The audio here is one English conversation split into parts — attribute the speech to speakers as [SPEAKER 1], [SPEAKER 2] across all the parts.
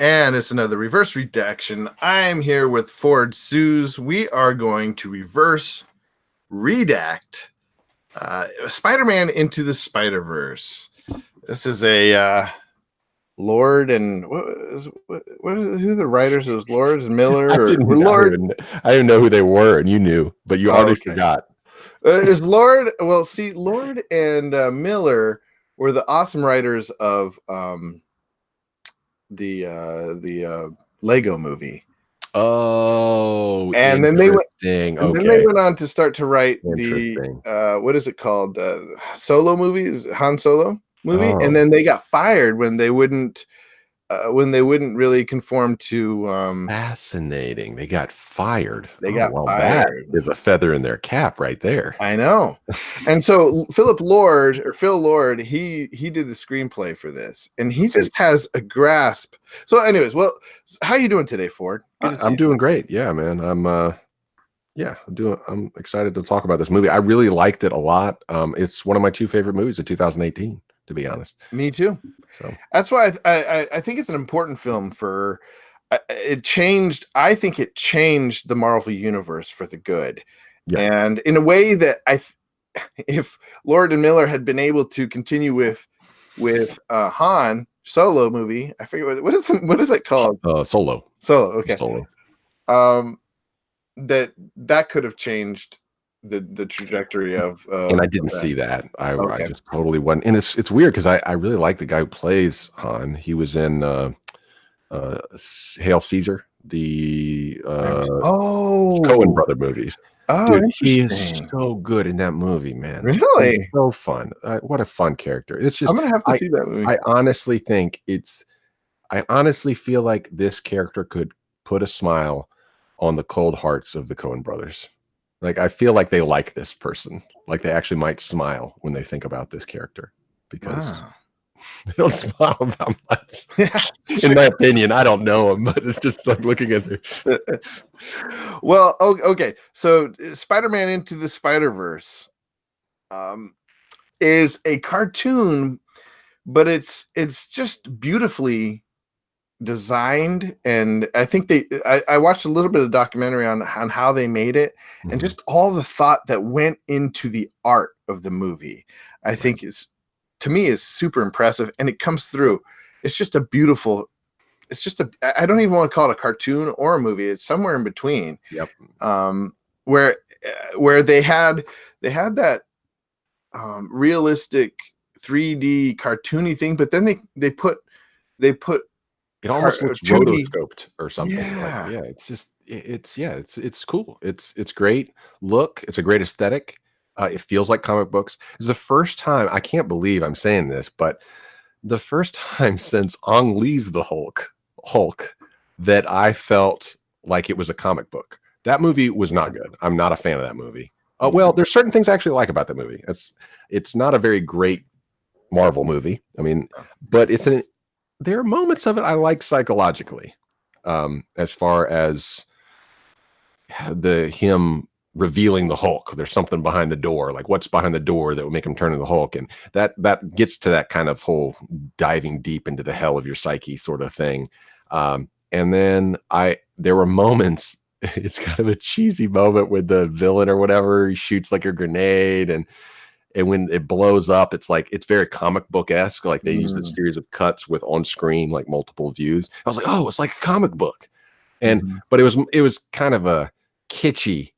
[SPEAKER 1] And it's another reverse redaction. I'm here with Ford Suze. We are going to reverse redact Spider-Man Into the Spider-Verse. This is a Lord and who the writers? It was Lord and Miller
[SPEAKER 2] I
[SPEAKER 1] or
[SPEAKER 2] Lord? I didn't know who they were, and you knew, but you already forgot.
[SPEAKER 1] Is Lord? Well, see, Lord and Miller were the awesome writers of the Lego movie.
[SPEAKER 2] Oh,
[SPEAKER 1] and then they went on to start to write the what is it called? Solo movies, Han Solo movie. And then they got fired when they wouldn't really conform to
[SPEAKER 2] fascinating. They got fired.
[SPEAKER 1] They got fired.
[SPEAKER 2] That is a feather in their cap right there.
[SPEAKER 1] I know. And so Phil Lord, he did the screenplay for this, and he just has a grasp. So anyways, well, how you doing today, Ford?
[SPEAKER 2] I'm doing great. Yeah, man. I'm excited to talk about this movie. I really liked it a lot. It's one of my two favorite movies of 2018, to be honest.
[SPEAKER 1] Me too. So that's why I think it's an important film for it changed. I think it changed the Marvel universe for the good. Yeah. And in a way that if Lord and Miller had been able to continue with Han Solo movie, I forget what is it called?
[SPEAKER 2] Solo.
[SPEAKER 1] Okay.
[SPEAKER 2] Solo.
[SPEAKER 1] That could have changed the trajectory of
[SPEAKER 2] and I didn't see that. I just totally wasn't. And it's weird because I really like the guy who plays Han. He was in Hail Caesar, the Coen brother movies.
[SPEAKER 1] Oh,
[SPEAKER 2] dude, he is so good in that movie, man.
[SPEAKER 1] Really?
[SPEAKER 2] It's so fun. What a fun character. It's just
[SPEAKER 1] I'm gonna have to see that movie.
[SPEAKER 2] I honestly feel like this character could put a smile on the cold hearts of the Coen brothers. Like, I feel like they like this person. Like, they actually might smile when they think about this character because they don't smile that much. In my opinion, I don't know him, but it's just like looking at their.
[SPEAKER 1] Well, okay. So, Spider-Man Into the Spider-Verse is a cartoon, but it's just beautifully designed, and I think I watched a little bit of documentary on how they made it, and just all the thought that went into the art of the movie. I think is super impressive, and it comes through. It's just a beautiful. It's just I don't even want to call it a cartoon or a movie. It's somewhere in between.
[SPEAKER 2] Yep.
[SPEAKER 1] Where they had that realistic 3D cartoony thing, but then they put
[SPEAKER 2] it almost looks rotoscoped or something. Yeah. It's cool. It's great look. It's a great aesthetic. It feels like comic books. It's the first time, I can't believe I'm saying this, but the first time since Ang Lee's The Hulk that I felt like it was a comic book. That movie was not good. I'm not a fan of that movie. Well, there's certain things I actually like about that movie. It's not a very great Marvel movie. I mean, but there are moments of it I like psychologically, as far as him revealing the Hulk. There's something behind the door, like what's behind the door that would make him turn into the Hulk, and that gets to that kind of whole diving deep into the hell of your psyche sort of thing. And then there were moments. It's kind of a cheesy moment with the villain or whatever. He shoots like a grenade, and when it blows up, it's very comic book-esque. Like they used a series of cuts with on screen, like multiple views. I was like, oh, it's like a comic book. But it was kind of a kitschy,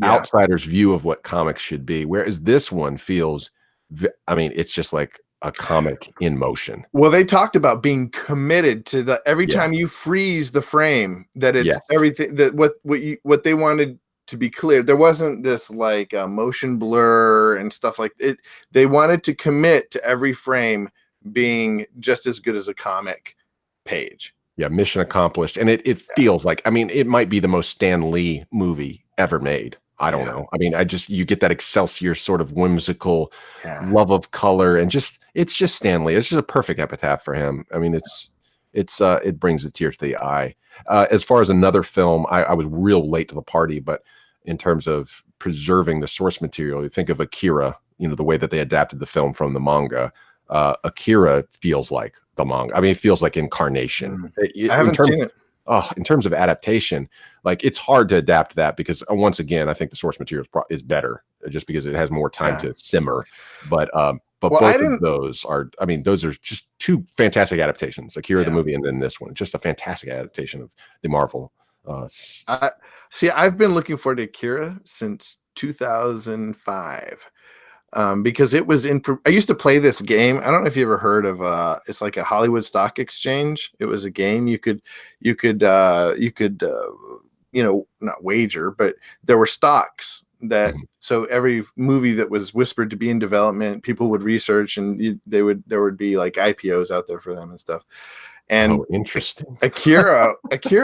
[SPEAKER 2] outsider's view of what comics should be. Whereas this one feels, it's just like a comic in motion.
[SPEAKER 1] Well, they talked about being committed to every time you freeze the frame, that it's everything that what they wanted to be clear. There wasn't this like motion blur and stuff like it. They wanted to commit to every frame being just as good as a comic page.
[SPEAKER 2] Yeah, mission accomplished. And it feels like, it might be the most Stan Lee movie ever made. I don't know. You get that Excelsior sort of whimsical love of color, and it's just Stan Lee. It's just a perfect epitaph for him. It brings a tear to the eye. As far as another film, I was real late to the party, but in terms of preserving the source material, you think of Akira, the way that they adapted the film from the manga. Akira feels like the manga. I mean, it feels like incarnation.
[SPEAKER 1] I
[SPEAKER 2] In
[SPEAKER 1] haven't
[SPEAKER 2] terms
[SPEAKER 1] seen it.
[SPEAKER 2] in terms of adaptation, like it's hard to adapt that because once again, I think the source material is better just because it has more time
[SPEAKER 1] Yeah.
[SPEAKER 2] to simmer. But
[SPEAKER 1] Well, I
[SPEAKER 2] both of
[SPEAKER 1] didn't.
[SPEAKER 2] those are, I mean, those are just two fantastic adaptations. Akira the
[SPEAKER 1] Yeah.
[SPEAKER 2] movie and then this one, just a fantastic adaptation of the Marvel.
[SPEAKER 1] I see. I've been looking forward to Akira since 2005. Because it was in. I used to play this game. I don't know if you ever heard of. It's like a Hollywood Stock Exchange. It was a game not wager, but there were stocks that.
[SPEAKER 2] Mhm.
[SPEAKER 1] So every movie that was whispered to be in development, people would research, and there would be like IPOs out there for them and stuff. And
[SPEAKER 2] Oh, interesting.
[SPEAKER 1] Akira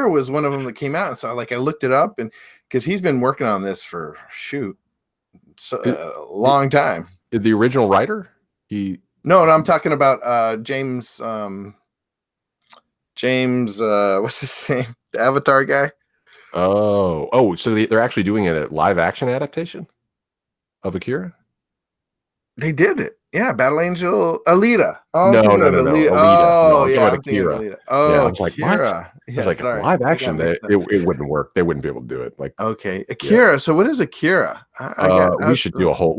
[SPEAKER 1] was one of them that came out, and so I looked it up, and because he's been working on this for a long time.
[SPEAKER 2] The original writer, he
[SPEAKER 1] No, I'm talking about James. James, what's his name? The Avatar guy.
[SPEAKER 2] so they're actually doing a live action adaptation of Akira.
[SPEAKER 1] They did it. Yeah, Battle Angel, Alita. Oh, I'm
[SPEAKER 2] No,
[SPEAKER 1] thinking
[SPEAKER 2] no,
[SPEAKER 1] of
[SPEAKER 2] no, no,
[SPEAKER 1] Alita.
[SPEAKER 2] Alita. No,
[SPEAKER 1] Oh,
[SPEAKER 2] I'm talking
[SPEAKER 1] yeah,
[SPEAKER 2] about
[SPEAKER 1] I'm thinking of
[SPEAKER 2] Akira.
[SPEAKER 1] Alita.
[SPEAKER 2] Yeah, I
[SPEAKER 1] Oh,
[SPEAKER 2] was like, what?
[SPEAKER 1] Akira.
[SPEAKER 2] I was
[SPEAKER 1] Yeah,
[SPEAKER 2] like,
[SPEAKER 1] sorry,
[SPEAKER 2] live
[SPEAKER 1] I got
[SPEAKER 2] action,
[SPEAKER 1] mixed up.
[SPEAKER 2] it wouldn't work. They wouldn't be able to do it. Like,
[SPEAKER 1] Okay,
[SPEAKER 2] yeah.
[SPEAKER 1] Akira. So what is Akira?
[SPEAKER 2] We should do a whole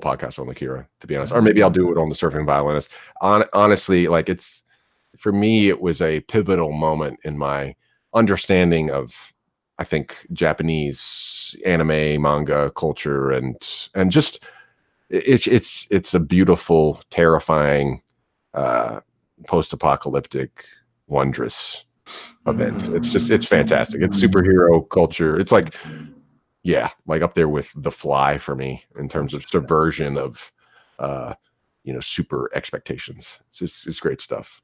[SPEAKER 2] podcast on Akira, to be honest, or maybe I'll
[SPEAKER 1] uh,
[SPEAKER 2] do it on the Surfing Violinist. Honestly, like for me, it was a pivotal moment in my understanding of, I think, Japanese anime, manga culture, and just it's a beautiful, terrifying, uh, post-apocalyptic, wondrous event. It's fantastic. It's superhero culture. It's like, yeah, like up there with The Fly for me in terms of subversion of, uh, super expectations. It's great stuff.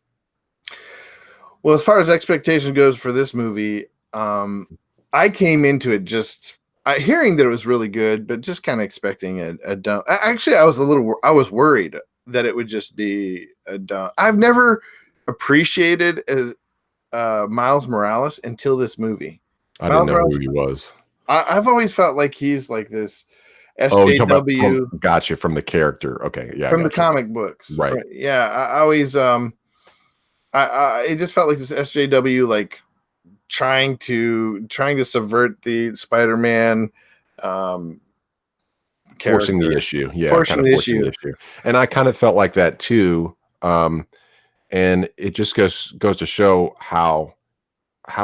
[SPEAKER 1] well, as far as expectation goes for this movie, I came into it just hearing that it was really good, but just kind of expecting a dumb. Actually, I was worried that it would just be a dumb. I've never appreciated Miles Morales until this movie.
[SPEAKER 2] I didn't
[SPEAKER 1] Miles
[SPEAKER 2] know who
[SPEAKER 1] Morales,
[SPEAKER 2] he was.
[SPEAKER 1] I've always felt like he's like this
[SPEAKER 2] Oh, you're talking about
[SPEAKER 1] SJW
[SPEAKER 2] gotcha, from the character. Okay, yeah, I
[SPEAKER 1] from the
[SPEAKER 2] got you.
[SPEAKER 1] comic books.
[SPEAKER 2] Right.
[SPEAKER 1] Yeah, I always it just felt like this SJW like trying to subvert the Spider-Man
[SPEAKER 2] Forcing the
[SPEAKER 1] character,
[SPEAKER 2] issue. Yeah, kind
[SPEAKER 1] forcing
[SPEAKER 2] of
[SPEAKER 1] the
[SPEAKER 2] forcing the
[SPEAKER 1] issue.
[SPEAKER 2] issue. And I kind of felt like that too. And it just goes to show how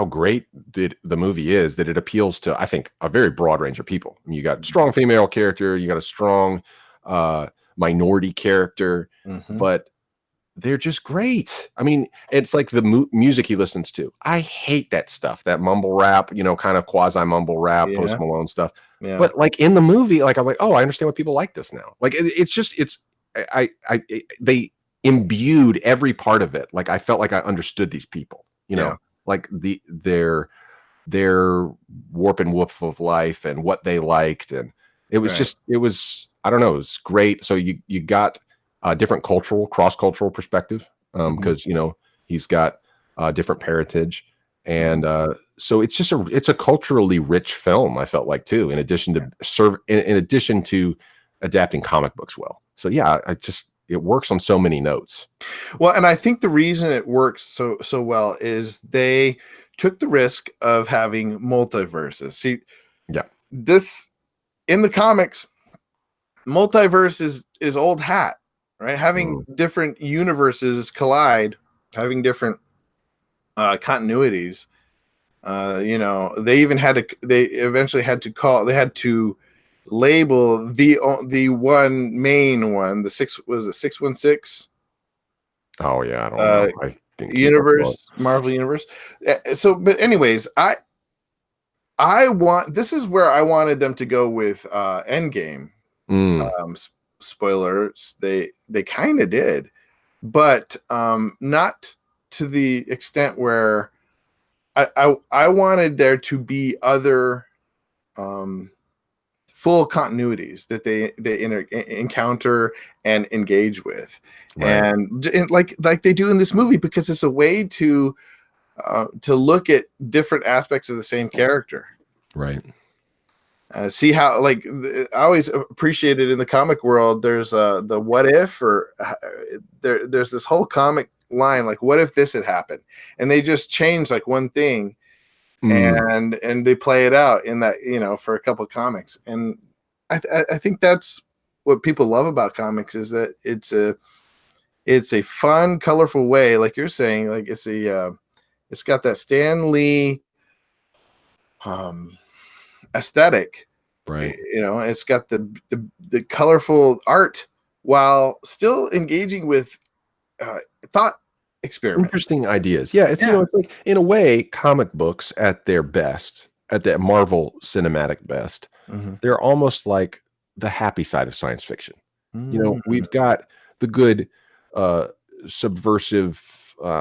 [SPEAKER 2] great the movie is, that it appeals to, I think, a very broad range of people. I mean, you got strong female character, you got a strong minority character,
[SPEAKER 1] Mm-hmm.
[SPEAKER 2] but they're just great. I mean, it's like the music he listens to. I hate that stuff, that mumble rap, kind of quasi mumble rap, Post
[SPEAKER 1] Yeah,
[SPEAKER 2] Malone stuff.
[SPEAKER 1] yeah,
[SPEAKER 2] But like in the movie, like I'm like, oh, I understand why people like this now. Like they imbued every part of it. Like I felt like I understood these people.
[SPEAKER 1] yeah.
[SPEAKER 2] Like their warp and woof of life and what they liked, and
[SPEAKER 1] Right.
[SPEAKER 2] it was, I don't know, it was great. So you got a different cross cultural perspective, because he's got different parentage, and so it's a culturally rich film. I felt like too, in addition to in addition to adapting comic books well. So yeah, it works on so many notes.
[SPEAKER 1] Well, and I think the reason it works so well is they took the risk of having multiverses. See,
[SPEAKER 2] Yeah,
[SPEAKER 1] this in the comics, multiverse is old hat, right? Having
[SPEAKER 2] Mhm.
[SPEAKER 1] different universes collide, having different continuities. They even they eventually had to label the one main one, the 616
[SPEAKER 2] Oh yeah, I don't know. I didn't keep up with
[SPEAKER 1] universe, Marvel universe. So, but anyways, I want this is where I wanted them to go with Endgame.
[SPEAKER 2] it. Mm,
[SPEAKER 1] Spoilers, they kind of did, but not to the extent where I wanted there to be other um, full continuities that they encounter and engage with,
[SPEAKER 2] right,
[SPEAKER 1] and like they do in this movie, because it's a way to look at different aspects of the same character.
[SPEAKER 2] right.
[SPEAKER 1] See how I always appreciated in the comic world. There's the what if, or there's this whole comic line, like, what if this had happened? And they just change like one thing,
[SPEAKER 2] Mm,
[SPEAKER 1] and they play it out in that, for a couple of comics. And I think that's what people love about comics, is that it's a fun, colorful way, like you're saying, like it's got that Stan Lee um aesthetic.
[SPEAKER 2] right.
[SPEAKER 1] It's got the colorful art while still engaging with thought experiment.
[SPEAKER 2] Interesting ideas. Yeah, it's,
[SPEAKER 1] Yeah.
[SPEAKER 2] it's like, in a way, comic books at their best, at that Marvel cinematic best,
[SPEAKER 1] Hmm.
[SPEAKER 2] they're almost like the happy side of science fiction.
[SPEAKER 1] Mm,
[SPEAKER 2] We've got the good, uh, subversive,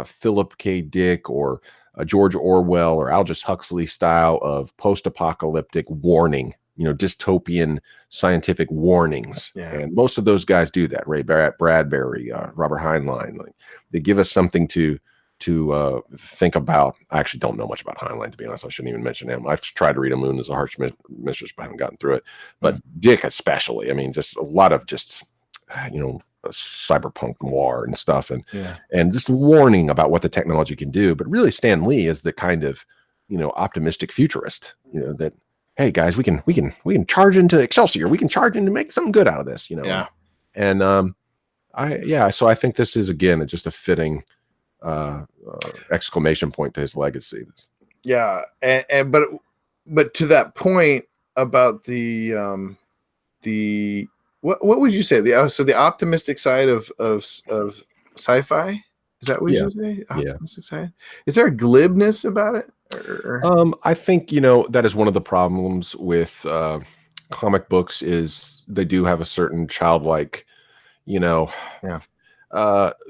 [SPEAKER 2] Philip K. Dick or George Orwell or Aldous Huxley style of post-apocalyptic warning, dystopian scientific warnings,
[SPEAKER 1] yeah.
[SPEAKER 2] and most of those guys do that. Ray Bradbury, Robert Heinlein, like, they give us something to think about. I actually don't know much about Heinlein, to be honest. I shouldn't even mention him. I've tried to read A Moon as a Harsh Mistress, but I haven't gotten through it. But
[SPEAKER 1] Mm,
[SPEAKER 2] Dick, especially, I mean, just a lot of just cyberpunk noir and stuff, and
[SPEAKER 1] yeah.
[SPEAKER 2] just warning about what the technology can do. But really, Stan Lee is the kind of optimistic futurist. That, hey guys, we can charge into Excelsior. We can charge into make something good out of this.
[SPEAKER 1] Yeah.
[SPEAKER 2] And so I think this is, again, just a fitting exclamation point to his legacy.
[SPEAKER 1] Yeah. And but to that point about the what would you say, the optimistic side of sci-fi? Is that what
[SPEAKER 2] Yeah,
[SPEAKER 1] you say?
[SPEAKER 2] yeah.
[SPEAKER 1] Optimistic side? Is there a glibness about it?
[SPEAKER 2] I think, that is one of the problems with comic books, is they do have a certain childlike, you know,
[SPEAKER 1] Yeah.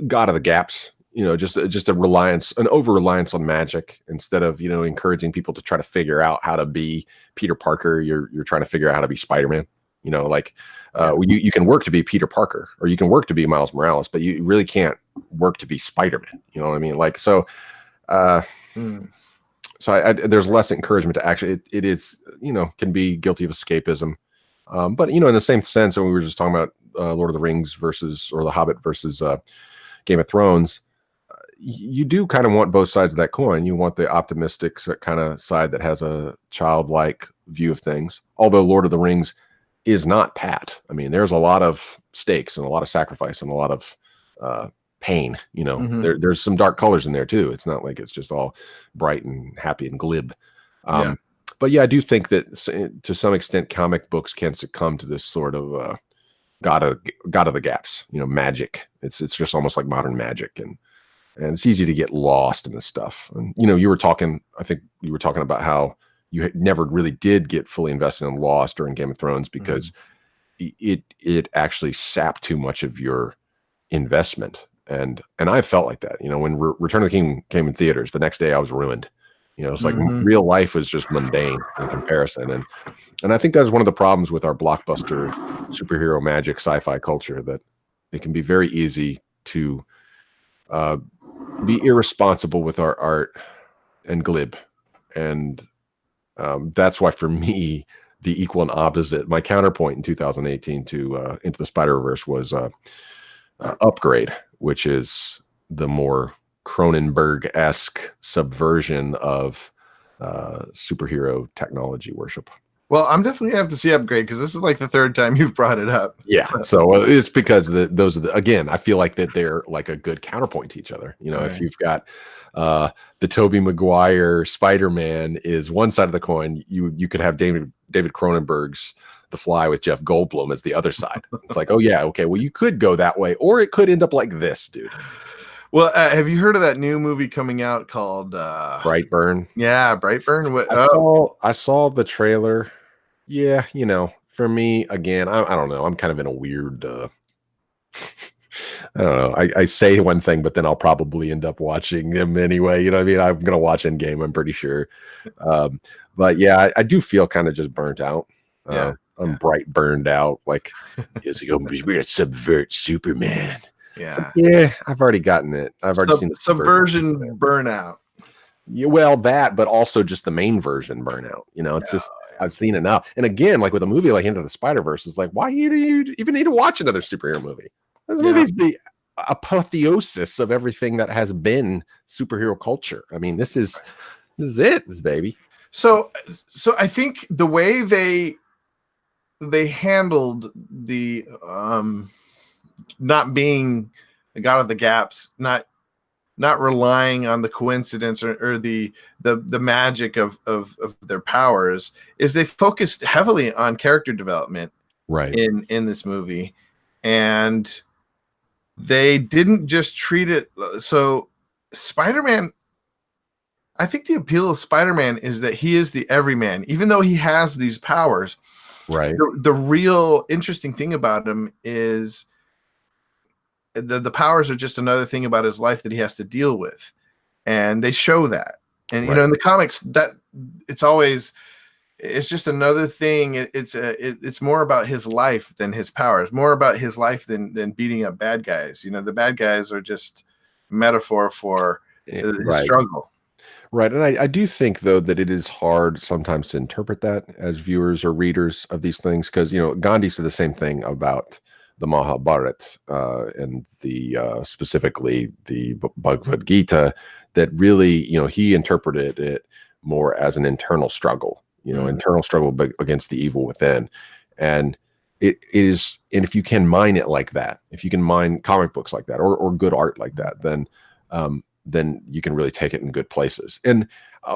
[SPEAKER 2] God of the gaps. Just a reliance, an over reliance on magic, instead of encouraging people to try to figure out how to be Peter Parker. You're trying to figure out how to be Spider-Man. Like,
[SPEAKER 1] Yeah.
[SPEAKER 2] you can work to be Peter Parker, or you can work to be Miles Morales, but you really can't work to be Spider-Man. You know what I mean? Like, so. Uh,
[SPEAKER 1] Mm.
[SPEAKER 2] so there's less encouragement to actually, it is, can be guilty of escapism. But, in the same sense, when we were just talking about Lord of the Rings or The Hobbit versus Game of Thrones, you do kind of want both sides of that coin. You want the optimistic kind of side that has a childlike view of things. Although Lord of the Rings is not pat. I mean, there's a lot of stakes and a lot of sacrifice and a lot of uh, pain.
[SPEAKER 1] Hmm.
[SPEAKER 2] There's some dark colors in there too. It's not like it's just all bright and happy and glib.
[SPEAKER 1] Yeah.
[SPEAKER 2] Um, but yeah, I do think that to some extent, comic books can succumb to this sort of god of the gaps. Magic. It's just almost like modern magic, and it's easy to get lost in this stuff. And you were talking. I think you were talking about how you never really did get fully invested in Lost or in Game of Thrones
[SPEAKER 1] Hmm.
[SPEAKER 2] because it actually sapped too much of your investment. And I felt like that. When Return of the King came in theaters, the next day I was ruined. It's like
[SPEAKER 1] Hmm.
[SPEAKER 2] real life was just mundane in comparison. And I think that is one of the problems with our blockbuster superhero magic sci-fi culture, that it can be very easy to uh, be irresponsible with our art and glib. And that's why, for me, the equal and opposite, my counterpoint in 2018 to Into the Spider-Verse was Upgrade, which is the more Cronenberg-esque subversion of superhero technology worship.
[SPEAKER 1] Well, I'm definitely gonna have to see Upgrade, because this is like the third time you've brought it up.
[SPEAKER 2] Yeah, so it's because those are again, I feel like that they're like a good counterpoint to each other.
[SPEAKER 1] All
[SPEAKER 2] If
[SPEAKER 1] right.
[SPEAKER 2] you've got the Tobey Maguire Spider-Man is one side of the coin, you could have David Cronenberg's The Fly with Jeff Goldblum as the other side. It's like, oh yeah, okay, well, you could go that way, or it could end up like this, dude.
[SPEAKER 1] Well, have you heard of that new movie coming out called
[SPEAKER 2] Brightburn.
[SPEAKER 1] yeah, Brightburn? What?
[SPEAKER 2] I
[SPEAKER 1] Oh,
[SPEAKER 2] saw I saw the trailer. Yeah, for me, again, I don't know. I'm kind of in a weird I don't know. I say one thing, but then I'll probably end up watching them anyway. You know what I mean? I'm gonna watch Endgame, I'm pretty sure. Um, but yeah, I do feel kind of just burnt out.
[SPEAKER 1] yeah,
[SPEAKER 2] I'm
[SPEAKER 1] yeah,
[SPEAKER 2] bright burned out. Like, is it gonna be, we're gonna subvert Superman? It's like,
[SPEAKER 1] yeah.
[SPEAKER 2] yeah, I've already gotten it. I've already seen the subversion of Superman.
[SPEAKER 1] Subversion burnout.
[SPEAKER 2] Yeah, well, that, but also just the main version burnout. It's
[SPEAKER 1] Yeah,
[SPEAKER 2] just, I've seen enough. And again, like with a movie like Into the Spider-Verse, it's like, why do you even need to watch another superhero movie? This
[SPEAKER 1] yeah,
[SPEAKER 2] movie's the apotheosis of everything that has been superhero culture. I mean, this is it, this baby.
[SPEAKER 1] So I think the way they handled the not being the god of the gaps, not relying on the coincidence or the magic of their powers, is they focused heavily on character development
[SPEAKER 2] Right.
[SPEAKER 1] in this movie, and they didn't just treat it so. Spider-Man, I think the appeal of Spider-Man is that he is the everyman, even though he has these powers.
[SPEAKER 2] Right.
[SPEAKER 1] The real interesting thing about him is the powers are just another thing about his life that he has to deal with, and they show that. And
[SPEAKER 2] Right.
[SPEAKER 1] in the comics, that it's just another thing. It's more about his life than his powers, more about his life than beating up bad guys. The bad guys are just metaphor for his
[SPEAKER 2] Right.
[SPEAKER 1] struggle.
[SPEAKER 2] Right. And I do think, though, that it is hard sometimes to interpret that as viewers or readers of these things, because, Gandhi said the same thing about the Mahabharata and the specifically the Bhagavad Gita, that really, he interpreted it more as an internal struggle, internal struggle against the evil within. And it is, and if you can mine it like that, if you can mine comic books like that, or good art like that, then you can really take it in good places. And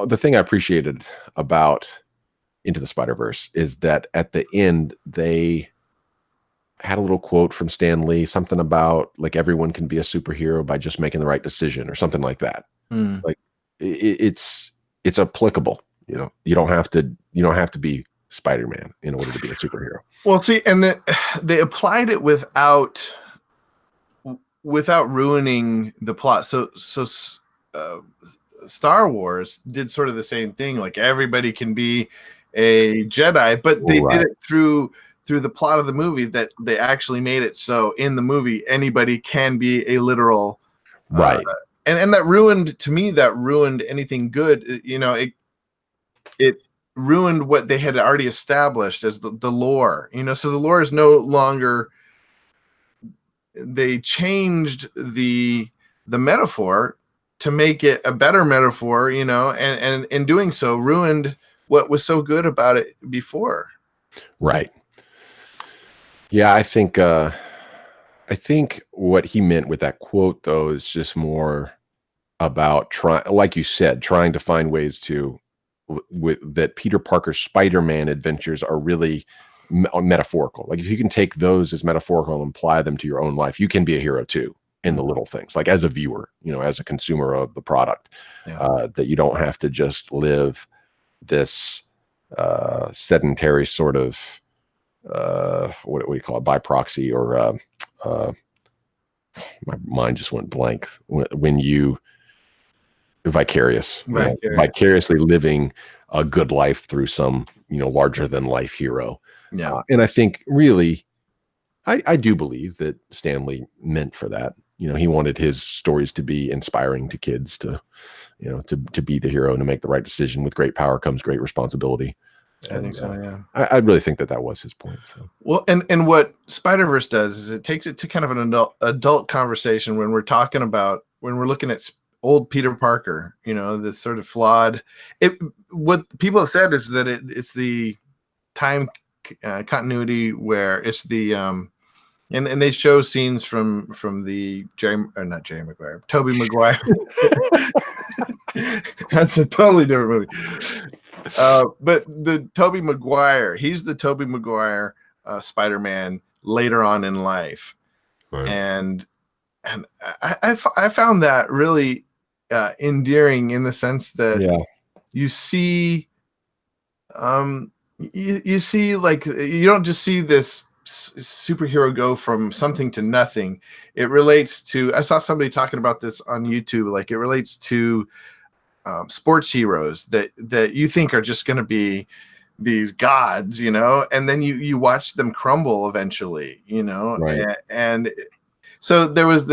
[SPEAKER 2] the thing I appreciated about Into the Spider-Verse is that at the end, they had a little quote from Stan Lee, something about like everyone can be a superhero by just making the right decision, or something like that.
[SPEAKER 1] Mm.
[SPEAKER 2] Like it's applicable. You don't have to be Spider-Man in order to be a superhero.
[SPEAKER 1] Well, see, and they applied it without ruining the plot. So Star Wars did sort of the same thing. Like everybody can be a Jedi, but they did it through the plot of the movie, that they actually made it so in the movie anybody can be a literal
[SPEAKER 2] Right.
[SPEAKER 1] And that ruined anything good. It ruined what they had already established as the lore. So the lore is no longer. They changed the metaphor to make it a better metaphor, and in doing so ruined what was so good about it before.
[SPEAKER 2] Right. Yeah, I think what he meant with that quote, though, is just more about like you said, trying to find ways to that Peter Parker's Spider-Man adventures are really metaphorical. Like if you can take those as metaphorical and apply them to your own life, you can be a hero too in the little things. Like as a viewer, as a consumer of the product, that you don't have to just live this sedentary sort of what do you call it, by proxy, or my mind just went blank when you vicariously living a good life through some larger than life hero. And I think really I do believe that Stanley meant for that. He wanted his stories to be inspiring to kids, to to be the hero and to make the right decision. With great power comes great responsibility.
[SPEAKER 1] I think so. Yeah,
[SPEAKER 2] I really think that was his point. So.
[SPEAKER 1] Well, and what Spider-Verse does is it takes it to kind of an adult conversation when we're looking at old Peter Parker. This sort of flawed. What people have said is that it's the time continuity where it's the and they show scenes from the Tobey Maguire. That's a totally different movie. But the Tobey Maguire, he's the Tobey Maguire Spider-Man later on in life. Right. And I found that really endearing, in the sense that you see you see, like, you don't just see this superhero go from something to nothing. It relates to, I saw somebody talking about this on YouTube, like it relates to sports heroes that you think are just going to be these gods, and then you watch them crumble eventually,
[SPEAKER 2] Right.
[SPEAKER 1] and so there's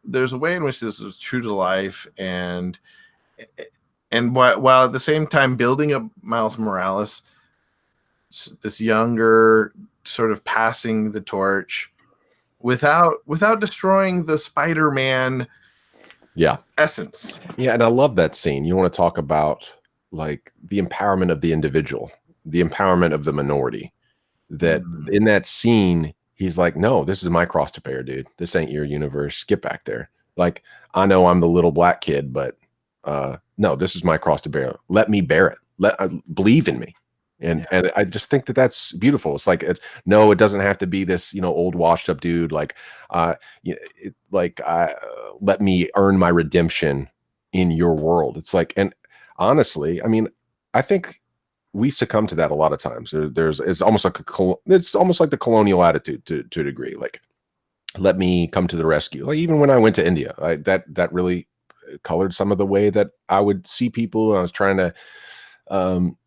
[SPEAKER 1] a way in which this was true to life, and while at the same time building up Miles Morales, this younger, sort of passing the torch, without destroying the Spider-Man
[SPEAKER 2] Yeah.
[SPEAKER 1] essence.
[SPEAKER 2] Yeah, and I love that scene. You want to talk about like the empowerment of the individual, the empowerment of the minority. That
[SPEAKER 1] Mm,
[SPEAKER 2] in that scene, he's like, "No, this is my cross to bear, dude. This ain't your universe. Get back there." Like, I know I'm the little black kid, but no, this is my cross to bear. Let me bear it. Believe in me.
[SPEAKER 1] yeah.
[SPEAKER 2] And I just think that that's beautiful. It's like no, it doesn't have to be this old washed up dude like let me earn my redemption in your world. It's like, and honestly, I mean, I think we succumb to that a lot of times. It's almost like the colonial attitude to a degree. Like, let me come to the rescue. Like, even when I went to India, that really colored some of the way that I would see people. I was um,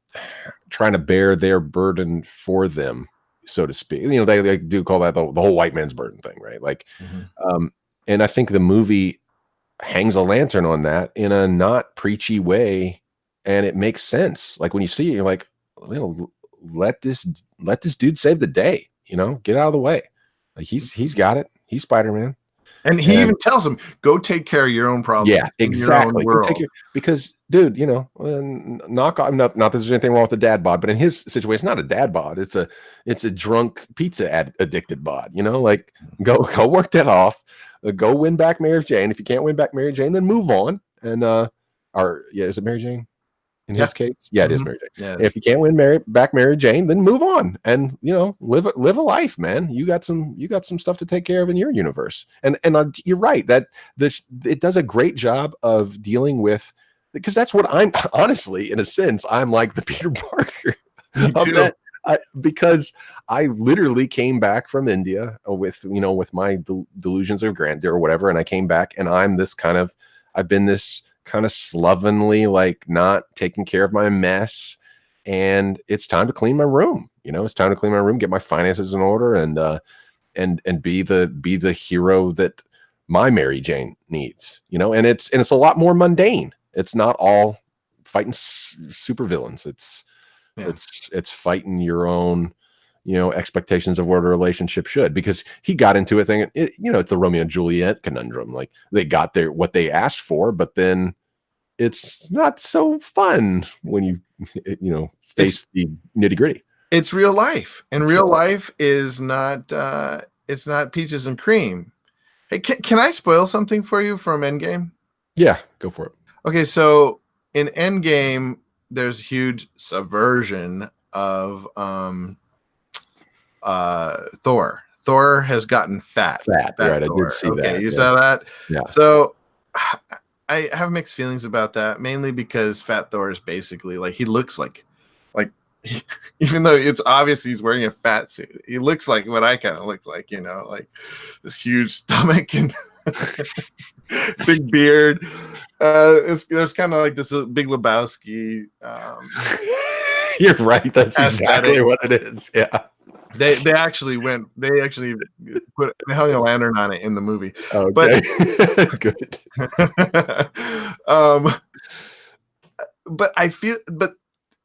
[SPEAKER 2] trying to bear their burden for them, so to speak. They do call that the whole white man's burden thing, right? Like,
[SPEAKER 1] Mhm.
[SPEAKER 2] um, and I think the movie hangs a lantern on that in a not preachy way, and it makes sense. Like, when you see it, you're like, let this dude save the day. Get out of the way. Like, he's got it. He's Spider-Man.
[SPEAKER 1] And he
[SPEAKER 2] And
[SPEAKER 1] even tells him, "Go take care of your own
[SPEAKER 2] yeah,
[SPEAKER 1] problems in your own
[SPEAKER 2] exactly. Go take
[SPEAKER 1] world."
[SPEAKER 2] your because, dude, knock off. Not that there's anything wrong with the dad bod, but in his situation, it's not a dad bod. It's a drunk pizza addicted bod. Like, go work that off. Go win back Mary Jane. If you can't win back Mary Jane, then move on. And or yeah, is it Mary Jane? In
[SPEAKER 1] Yeah.
[SPEAKER 2] his case, yeah, it is
[SPEAKER 1] Mhm.
[SPEAKER 2] Mary Jane.
[SPEAKER 1] Yes.
[SPEAKER 2] If you can't win back Mary Jane, then move on and live a life, man. You got some stuff to take care of in your universe. And you're right that it does a great job of dealing with, because that's what I'm honestly, in a sense, I'm like the Peter Parker
[SPEAKER 1] Me
[SPEAKER 2] of
[SPEAKER 1] too.
[SPEAKER 2] that. Because I literally came back from India with my delusions of grandeur or whatever, and I came back and I've been this kind of slovenly, like, not taking care of my mess, and it's time to clean my room. It's time to clean my room, get my finances in order, and be the hero that my Mary Jane needs. And it's a lot more mundane. It's not all fighting super villains.
[SPEAKER 1] Yeah.
[SPEAKER 2] It's fighting your own expectations of what a relationship should, because he got into it thinking it's the Romeo and Juliet conundrum. Like, they got what they asked for, but then it's not so fun when you
[SPEAKER 1] It's
[SPEAKER 2] face the nitty gritty.
[SPEAKER 1] it's real life, and
[SPEAKER 2] It's
[SPEAKER 1] real
[SPEAKER 2] real life.
[SPEAKER 1] life is not it's not peaches and cream. Hey, can I spoil something for you from Endgame?
[SPEAKER 2] Yeah, go for it.
[SPEAKER 1] Okay, so in Endgame, there's huge subversion of Thor. Thor has gotten fat.
[SPEAKER 2] Fat,
[SPEAKER 1] Fat
[SPEAKER 2] right? I did
[SPEAKER 1] Thor.
[SPEAKER 2] see
[SPEAKER 1] Okay,
[SPEAKER 2] that.
[SPEAKER 1] you
[SPEAKER 2] Yeah,
[SPEAKER 1] saw that?
[SPEAKER 2] yeah.
[SPEAKER 1] So I have mixed feelings about that, mainly because Fat Thor is basically like, he looks like even though it's obvious he's wearing a fat suit, he looks like what I kind of look like, like this huge stomach and big beard. There's kind of like this Big Lebowski
[SPEAKER 2] You're right. That's
[SPEAKER 1] aesthetic.
[SPEAKER 2] exactly what it is. Yeah.
[SPEAKER 1] They actually they hung a lantern on it in the movie, but
[SPEAKER 2] Okay. Good.
[SPEAKER 1] um, but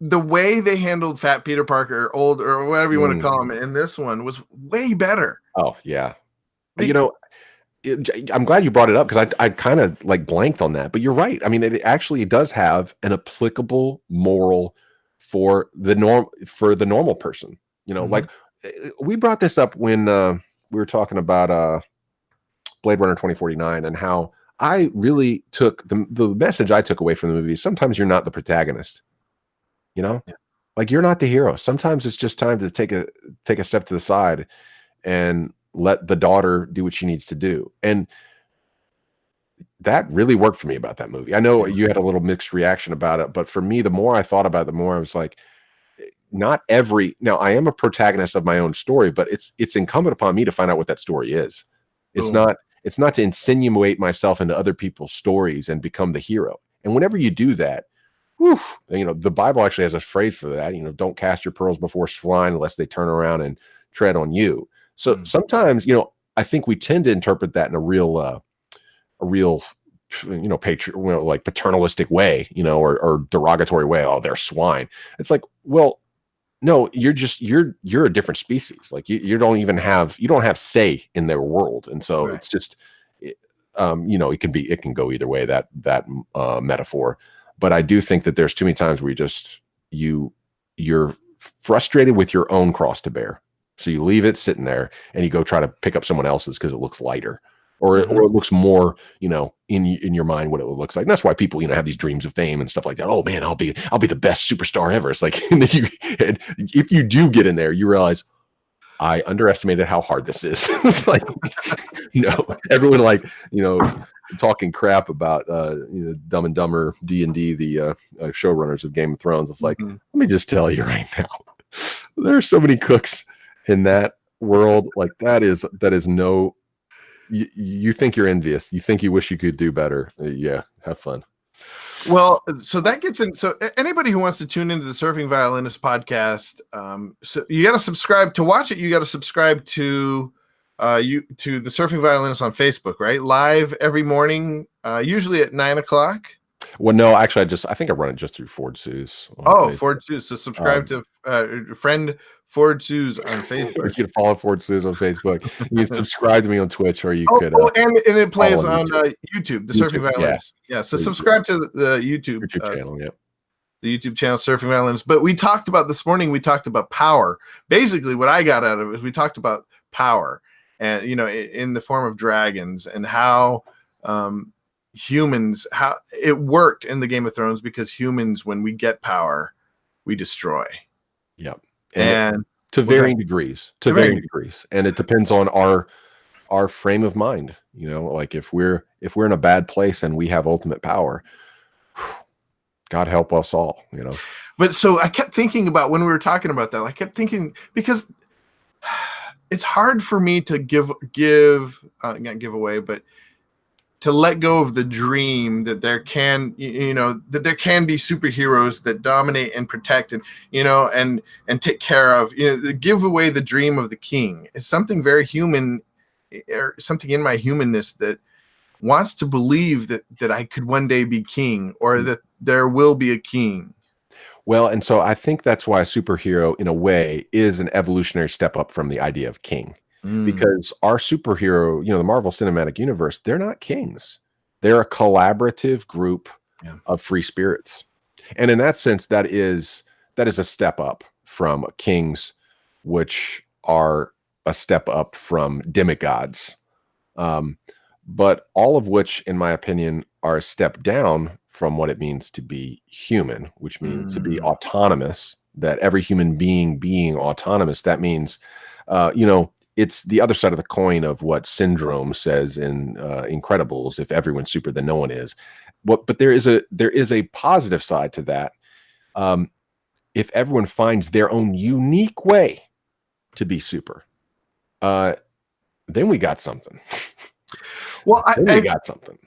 [SPEAKER 1] the way they handled Fat Peter Parker, or old, or whatever you want to
[SPEAKER 2] Mm.
[SPEAKER 1] call him, in this one was way better.
[SPEAKER 2] Oh, yeah.
[SPEAKER 1] Like,
[SPEAKER 2] I'm glad you brought it up, because I kind of like blanked on that, but you're right. I mean, it actually does have an applicable moral for the normal person.
[SPEAKER 1] mhm.
[SPEAKER 2] Like, we brought this up when we were talking about Blade Runner 2049, and how I really took the message I took away from the movie. Sometimes you're not the protagonist, you know,
[SPEAKER 1] Yeah.
[SPEAKER 2] like, you're not the hero. Sometimes it's just time to take a step to the side and let the daughter do what she needs to do. And that really worked for me about that movie. I know you had a little mixed reaction about it, but for me, the more I thought about it, the more I was like, not every now I am a protagonist of my own story, but it's incumbent upon me to find out what that story is. It's
[SPEAKER 1] Boom.
[SPEAKER 2] not it's not to insinuate myself into other people's stories and become the hero. And whenever you do that, whew, the Bible actually has a phrase for that. Don't cast your pearls before swine unless they turn around and tread on you. So
[SPEAKER 1] Mm.
[SPEAKER 2] sometimes, I think we tend to interpret that in a real like paternalistic way, or derogatory way. Oh, they're swine. It's like, well, No, you're a different species. Like you don't have say in their world, and so
[SPEAKER 1] Right.
[SPEAKER 2] it's just, it can go either way, that metaphor. But I do think that there's too many times where you're frustrated with your own cross to bear, so you leave it sitting there and you go try to pick up someone else's because it looks lighter, or it looks more, in your mind what it looks like. And that's why people, have these dreams of fame and stuff like that. Oh man, I'll be the best superstar ever. It's like, and if you do get in there, you realize I underestimated how hard this is. It's like, everyone like, talking crap about, Dumb and Dumber, D&D, the showrunners of Game of Thrones. It's like, let me just tell you right now, there are so many cooks in that world. Like that is no. You think you're envious. You think you wish you could do better. Yeah, have fun.
[SPEAKER 1] Well, so that gets in. So anybody who wants to tune into the Surfing Violinist podcast, so you got to subscribe to watch it. You got to subscribe to the Surfing Violinist on Facebook, right? Live every morning, usually at 9:00.
[SPEAKER 2] Well, no, actually, I think I run it just through Ford Suze.
[SPEAKER 1] Ford Suze. So subscribe to friend Ford Suze on Facebook.
[SPEAKER 2] Or you can follow Ford Suze on Facebook. You can subscribe to me on Twitch, or you could.
[SPEAKER 1] And it plays on YouTube, the Surfing Violinist. Yeah. So subscribe to the YouTube
[SPEAKER 2] channel. Yeah.
[SPEAKER 1] The YouTube channel, Surfing Violinist. But we talked about this morning. We talked about power. Basically, what I got out of it is we talked about power, and in the form of dragons, and how humans, how it worked in the Game of Thrones, because humans, when we get power, we destroy.
[SPEAKER 2] Yep.
[SPEAKER 1] And
[SPEAKER 2] to varying degrees, and it depends on our frame of mind. Like if we're in a bad place and we have ultimate power, God help us all.
[SPEAKER 1] But so I kept thinking about, when we were talking about that, I kept thinking, because it's hard for me to not give away, but to let go of the dream that there can, that there can be superheroes that dominate and protect and, and take care of, give away the dream of the king. It's something very human, or something in my humanness that wants to believe that I could one day be king, or that there will be a king.
[SPEAKER 2] Well, and so I think that's why a superhero, in a way, is an evolutionary step up from the idea of king. Because our superhero, the Marvel Cinematic Universe, they're not kings. They're a collaborative group of free spirits. And in that sense, that is a step up from kings, which are a step up from demigods. But all of which, in my opinion, are a step down from what it means to be human, which means to be autonomous, that every human being autonomous. That means, it's the other side of the coin of what Syndrome says in Incredibles: if everyone's super, then no one is. But there is a positive side to that. If everyone finds their own unique way to be super, then we got something.
[SPEAKER 1] Well,
[SPEAKER 2] we got something.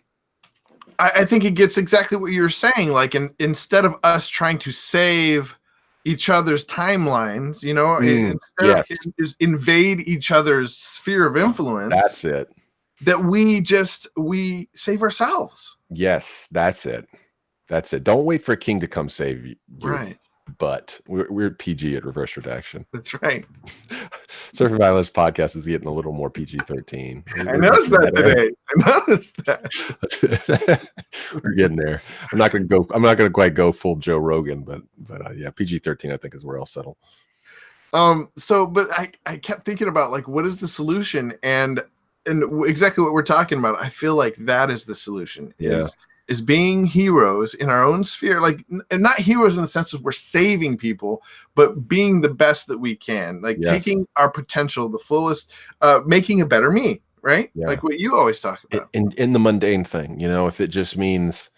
[SPEAKER 1] I think it gets exactly what you're saying. Like, instead of us trying to save each other's timelines, instead of invade each other's sphere of influence.
[SPEAKER 2] That's it.
[SPEAKER 1] That we save ourselves.
[SPEAKER 2] Yes, that's it. Don't wait for a king to come save you.
[SPEAKER 1] Right.
[SPEAKER 2] But we're PG at Reverse Redaction.
[SPEAKER 1] That's right.
[SPEAKER 2] Surfing Violinist podcast is getting a little more PG-13.
[SPEAKER 1] I noticed that today. I noticed that.
[SPEAKER 2] We're getting there. I'm not going to quite go full Joe Rogan, but yeah, PG-13 I think is where I'll settle.
[SPEAKER 1] But I kept thinking about, like, what is the solution, and exactly what we're talking about. I feel like that is the solution. Is being heroes in our own sphere, and not heroes in the sense of we're saving people, but being the best that we can, taking our potential the fullest, making a better me, right? Yeah. Like what you always talk about.
[SPEAKER 2] In the mundane thing, if it just means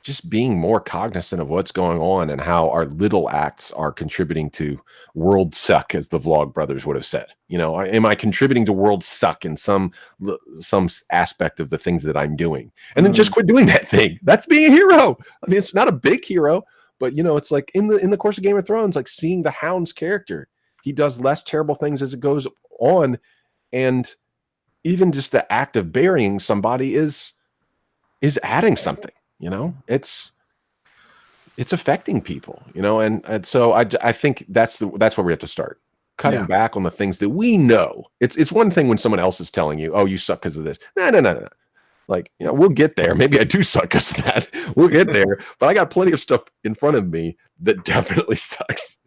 [SPEAKER 2] just being more cognizant of what's going on and how our little acts are contributing to world suck, as the Vlog brothers would have said. Am I contributing to world suck in some aspect of the things that I'm doing? And then just quit doing that thing. That's being a hero. I mean, it's not a big hero, but it's like in the course of Game of Thrones, like seeing the Hound's character, he does less terrible things as it goes on, and even just the act of burying somebody is adding something. It's it's affecting people, and so I think that's where we have to start. Cutting
[SPEAKER 1] Yeah.
[SPEAKER 2] back on the things that we know. It's one thing when someone else is telling you, "Oh, you suck because of this." No, no, no, no. Like, we'll get there. Maybe I do suck because of that. We'll get there. But I got plenty of stuff in front of me that definitely sucks.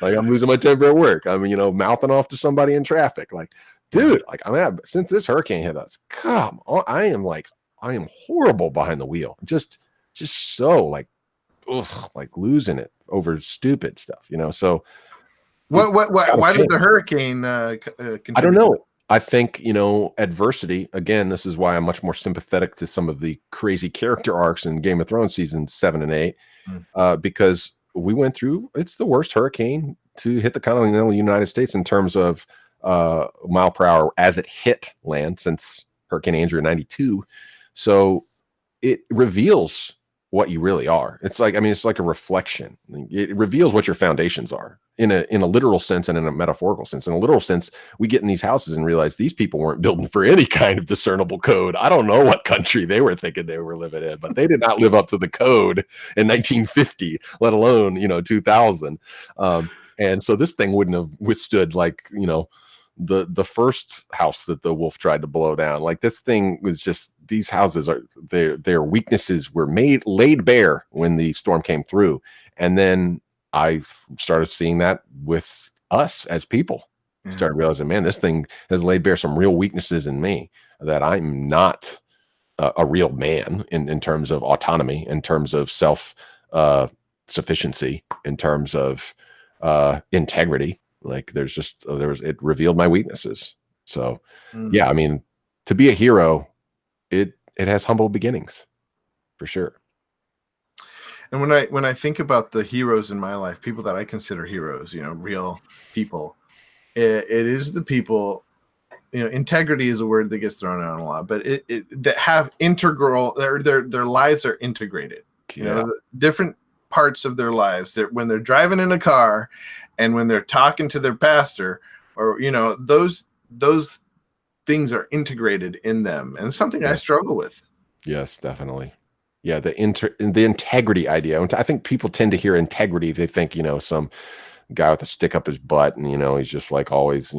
[SPEAKER 2] Like, I'm losing my temper at work. I'm, mouthing off to somebody in traffic. Like,
[SPEAKER 1] Yeah.
[SPEAKER 2] dude, like, since this hurricane hit us, come on. I am horrible behind the wheel. Just so like, ugh, like losing it over stupid stuff, So
[SPEAKER 1] Why did the hurricane
[SPEAKER 2] I don't
[SPEAKER 1] contribute to that?
[SPEAKER 2] know. I think, adversity, again, this is why I'm much more sympathetic to some of the crazy character arcs in Game of Thrones seasons 7 and 8,
[SPEAKER 1] Mm.
[SPEAKER 2] because we went through, it's the worst hurricane to hit the continental United States in terms of mile per hour as it hit land since Hurricane Andrew in 92. So it reveals what you really are. It's like a reflection. It reveals what your foundations are in a literal sense and in a metaphorical sense. In a literal sense, we get in these houses and realize these people weren't building for any kind of discernible code. I don't know what country they were thinking they were living in, but they did not live up to the code in 1950, let alone, 2000. And so this thing wouldn't have withstood the first house that the wolf tried to blow down. Like, this thing was just, these houses are, their weaknesses were laid bare when the storm came through. And then I started seeing that with us as people.
[SPEAKER 1] Yeah.
[SPEAKER 2] Started realizing, man, this thing has laid bare some real weaknesses in me, that I'm not a real man in terms of autonomy, in terms of self sufficiency, in terms of integrity. Like, it revealed my weaknesses. So yeah, to be a hero, it has humble beginnings, for sure.
[SPEAKER 1] And when I think about the heroes in my life, people that I consider heroes, real people, it is the people. Integrity is a word that gets thrown out a lot, but that have integral, their lives are integrated. Different parts of their lives. That when they're driving in a car, and when they're talking to their pastor, or those things are integrated in them, and something I struggle with.
[SPEAKER 2] Yes, definitely. Yeah, the integrity idea. I think people tend to hear integrity. They think, some guy with a stick up his butt, and he's just like always,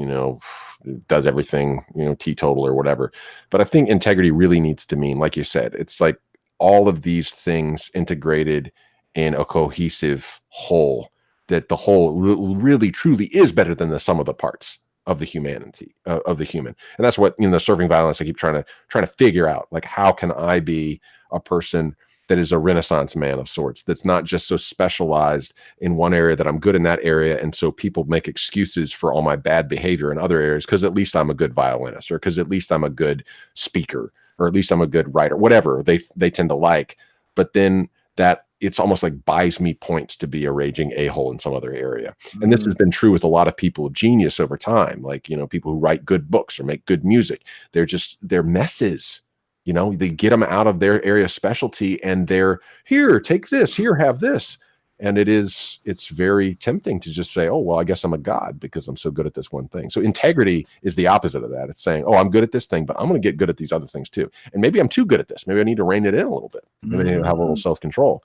[SPEAKER 2] does everything, teetotal or whatever. But I think integrity really needs to mean, like you said, it's like all of these things integrated in a cohesive whole, that the whole really truly is better than the sum of the parts of the humanity of the human. And that's what, the serving violence, I keep trying to figure out, like, how can I be a person that is a Renaissance man of sorts, that's not just so specialized in one area that I'm good in that area, and so people make excuses for all my bad behavior in other areas because at least I'm a good violinist, or because at least I'm a good speaker, or at least I'm a good writer, whatever they tend to like. But then that, it's almost like buys me points to be a raging a-hole in some other area. And this has been true with a lot of people of genius over time, like, people who write good books or make good music. They're messes. They get them out of their area of specialty, and they're, here, take this, here, have this. And it's very tempting to just say, oh, well, I guess I'm a god because I'm so good at this one thing. So integrity is the opposite of that. It's saying, oh, I'm good at this thing, but I'm going to get good at these other things too. And maybe I'm too good at this. Maybe I need to rein it in a little bit. Maybe I need to have a little self-control,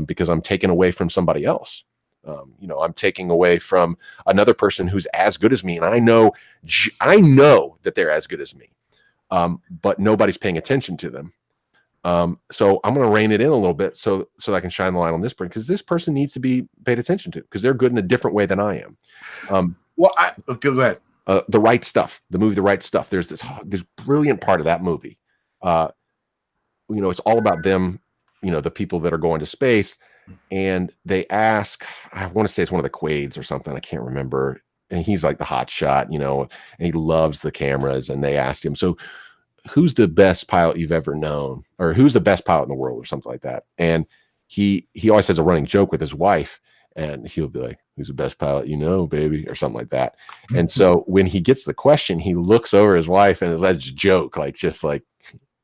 [SPEAKER 2] because I'm taking away from somebody else. I'm taking away from another person who's as good as me. And I know that they're as good as me. But nobody's paying attention to them. So I'm going to rein it in a little bit so I can shine the light on this person, because this person needs to be paid attention to, because they're good in a different way than I am.
[SPEAKER 1] Go ahead.
[SPEAKER 2] The Right Stuff, the movie, The Right Stuff. There's this brilliant part of that movie. It's all about them, the people that are going to space, and they ask, I want to say it's one of the Quades or something. I can't remember. And he's like the hot shot, and he loves the cameras. And they asked him, so who's the best pilot you've ever known, or who's the best pilot in the world, or something like that. And he always has a running joke with his wife, and he'll be like, who's the best pilot you know, baby, or something like that. And so when he gets the question, he looks over his wife, and it's a joke, like, just like,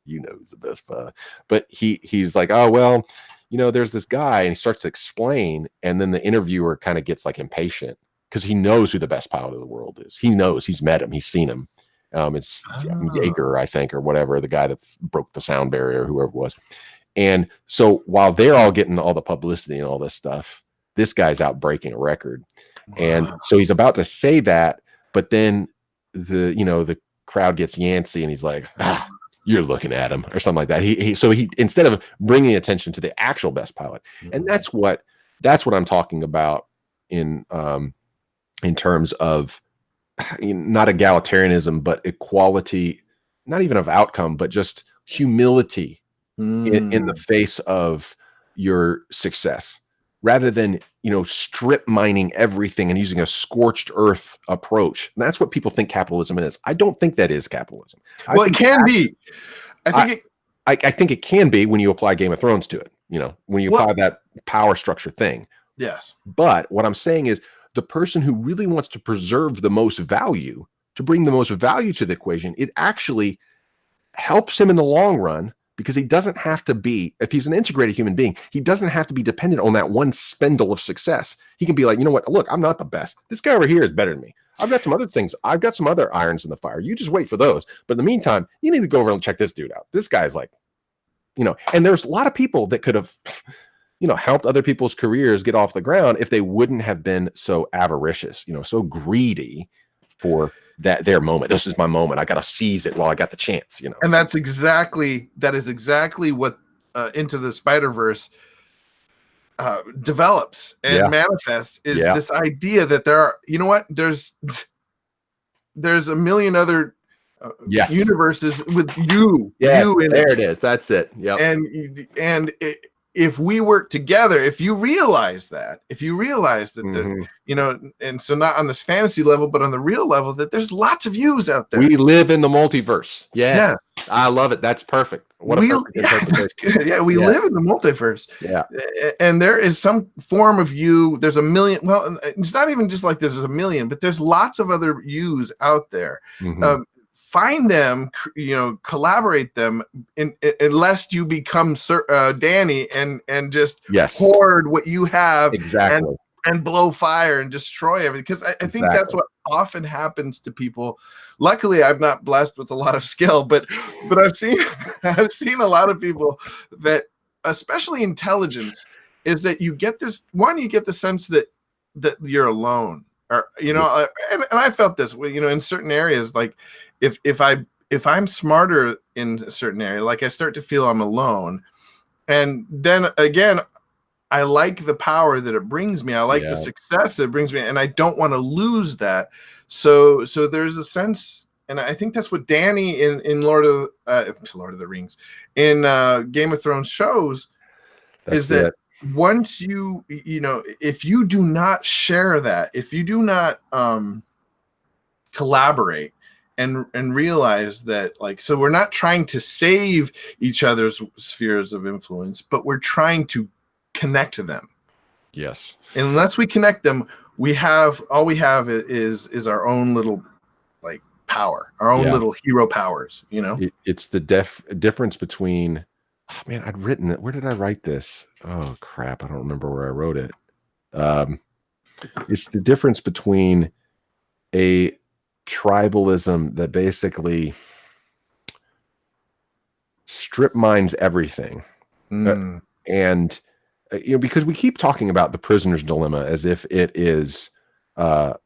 [SPEAKER 2] who's the best pilot. But he's like, oh, well, there's this guy, and he starts to explain, and then the interviewer kind of gets like impatient, because he knows who the best pilot of the world is. He knows, he's met him, he's seen him. It's Jaeger, I think, or whatever, the guy that broke the sound barrier, whoever it was. And so while they're all getting all the publicity and all this stuff, this guy's out breaking a record. And
[SPEAKER 1] Wow.
[SPEAKER 2] so he's about to say that, but then the crowd gets yancy and he's like, you're looking at him or something like that. So he instead of bringing attention to the actual best pilot, and that's what I'm talking about in terms of not egalitarianism, but equality, not even of outcome, but just humility in the face of your success, rather than strip mining everything and using a scorched earth approach. And that's what people think capitalism is. I don't think that is capitalism.
[SPEAKER 1] Well, it can be. I
[SPEAKER 2] think it can be when you apply Game of Thrones to it. When you apply that power structure thing.
[SPEAKER 1] Yes.
[SPEAKER 2] But what I'm saying is, the person who really wants to preserve the most value, to bring the most value to the equation, it actually helps him in the long run, because he doesn't have to be, if he's an integrated human being, he doesn't have to be dependent on that one spindle of success. He can be like, you know what, look, I'm not the best. This guy over here is better than me. I've got some other things. I've got some other irons in the fire. You just wait for those. But in the meantime, you need to go over and check this dude out. This guy's like, and there's a lot of people that could have, helped other people's careers get off the ground if they wouldn't have been so avaricious, so greedy for their moment. This is my moment. I got to seize it while I got the chance,
[SPEAKER 1] And that is exactly what Into the Spider-Verse develops and manifests, is this idea that there are, there's a million other universes with you in
[SPEAKER 2] there it is. That's it. Yeah.
[SPEAKER 1] If we work together, if you realize that and so not on this fantasy level, but on the real level, that there's lots of yous out there.
[SPEAKER 2] We live in the multiverse. Yes. I love it. That's perfect.
[SPEAKER 1] That's good. Yeah, we live in the multiverse.
[SPEAKER 2] Yeah.
[SPEAKER 1] And there is some form of you. There's a million. Well, it's not even just like there's a million, but there's lots of other yous out there. Find them, collaborate them, unless you become Danny and just hoard what you have and blow fire and destroy everything. Because I think that's what often happens to people. Luckily, I'm not blessed with a lot of skill, but I've seen a lot of people that, especially intelligence, is that you get the sense that you're alone, or and I felt this way, in certain areas, like if I'm smarter in a certain area, like I start to feel I'm alone. And then again, I like the power that it brings me. I like the success that it brings me, and I don't want to lose that. So there's a sense, and I think that's what Danny in Lord of the Rings, in Game of Thrones shows, is that once if you do not share that, if you do not collaborate and realize that, so we're not trying to save each other's spheres of influence, but we're trying to connect to them.
[SPEAKER 2] Yes. And
[SPEAKER 1] unless we connect them, all we have is our own little power, our own little hero powers,
[SPEAKER 2] It's the difference between, I'd written it. Where did I write this? Oh crap. I don't remember where I wrote it. It's the difference between a tribalism that basically strip mines everything, and because we keep talking about the prisoner's dilemma as if it is a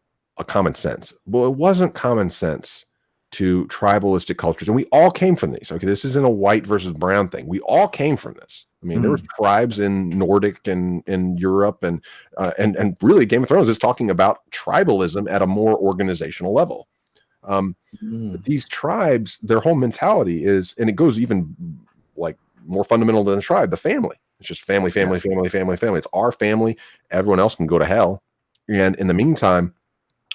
[SPEAKER 2] common sense. Well, it wasn't common sense to tribalistic cultures, and we all came from these. Okay, this isn't a white versus brown thing. We all came from this. There were tribes in Nordic and in Europe, and really Game of Thrones is talking about tribalism at a more organizational level. But these tribes, their whole mentality is, and it goes even more fundamental than a tribe, the family. It's just family. It's our family. Everyone else can go to hell. And in the meantime,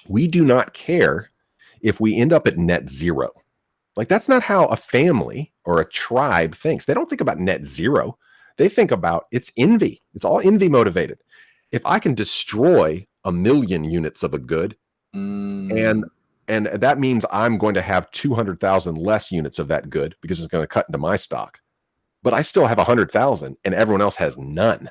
[SPEAKER 2] we do not care if we end up at net zero. That's not how a family or a tribe thinks. They don't think about net zero. They think about, it's envy. It's all envy motivated. If I can destroy 1 million units of a good, and that means I'm going to have 200,000 less units of that good because it's going to cut into my stock, but I still have 100,000 and everyone else has none,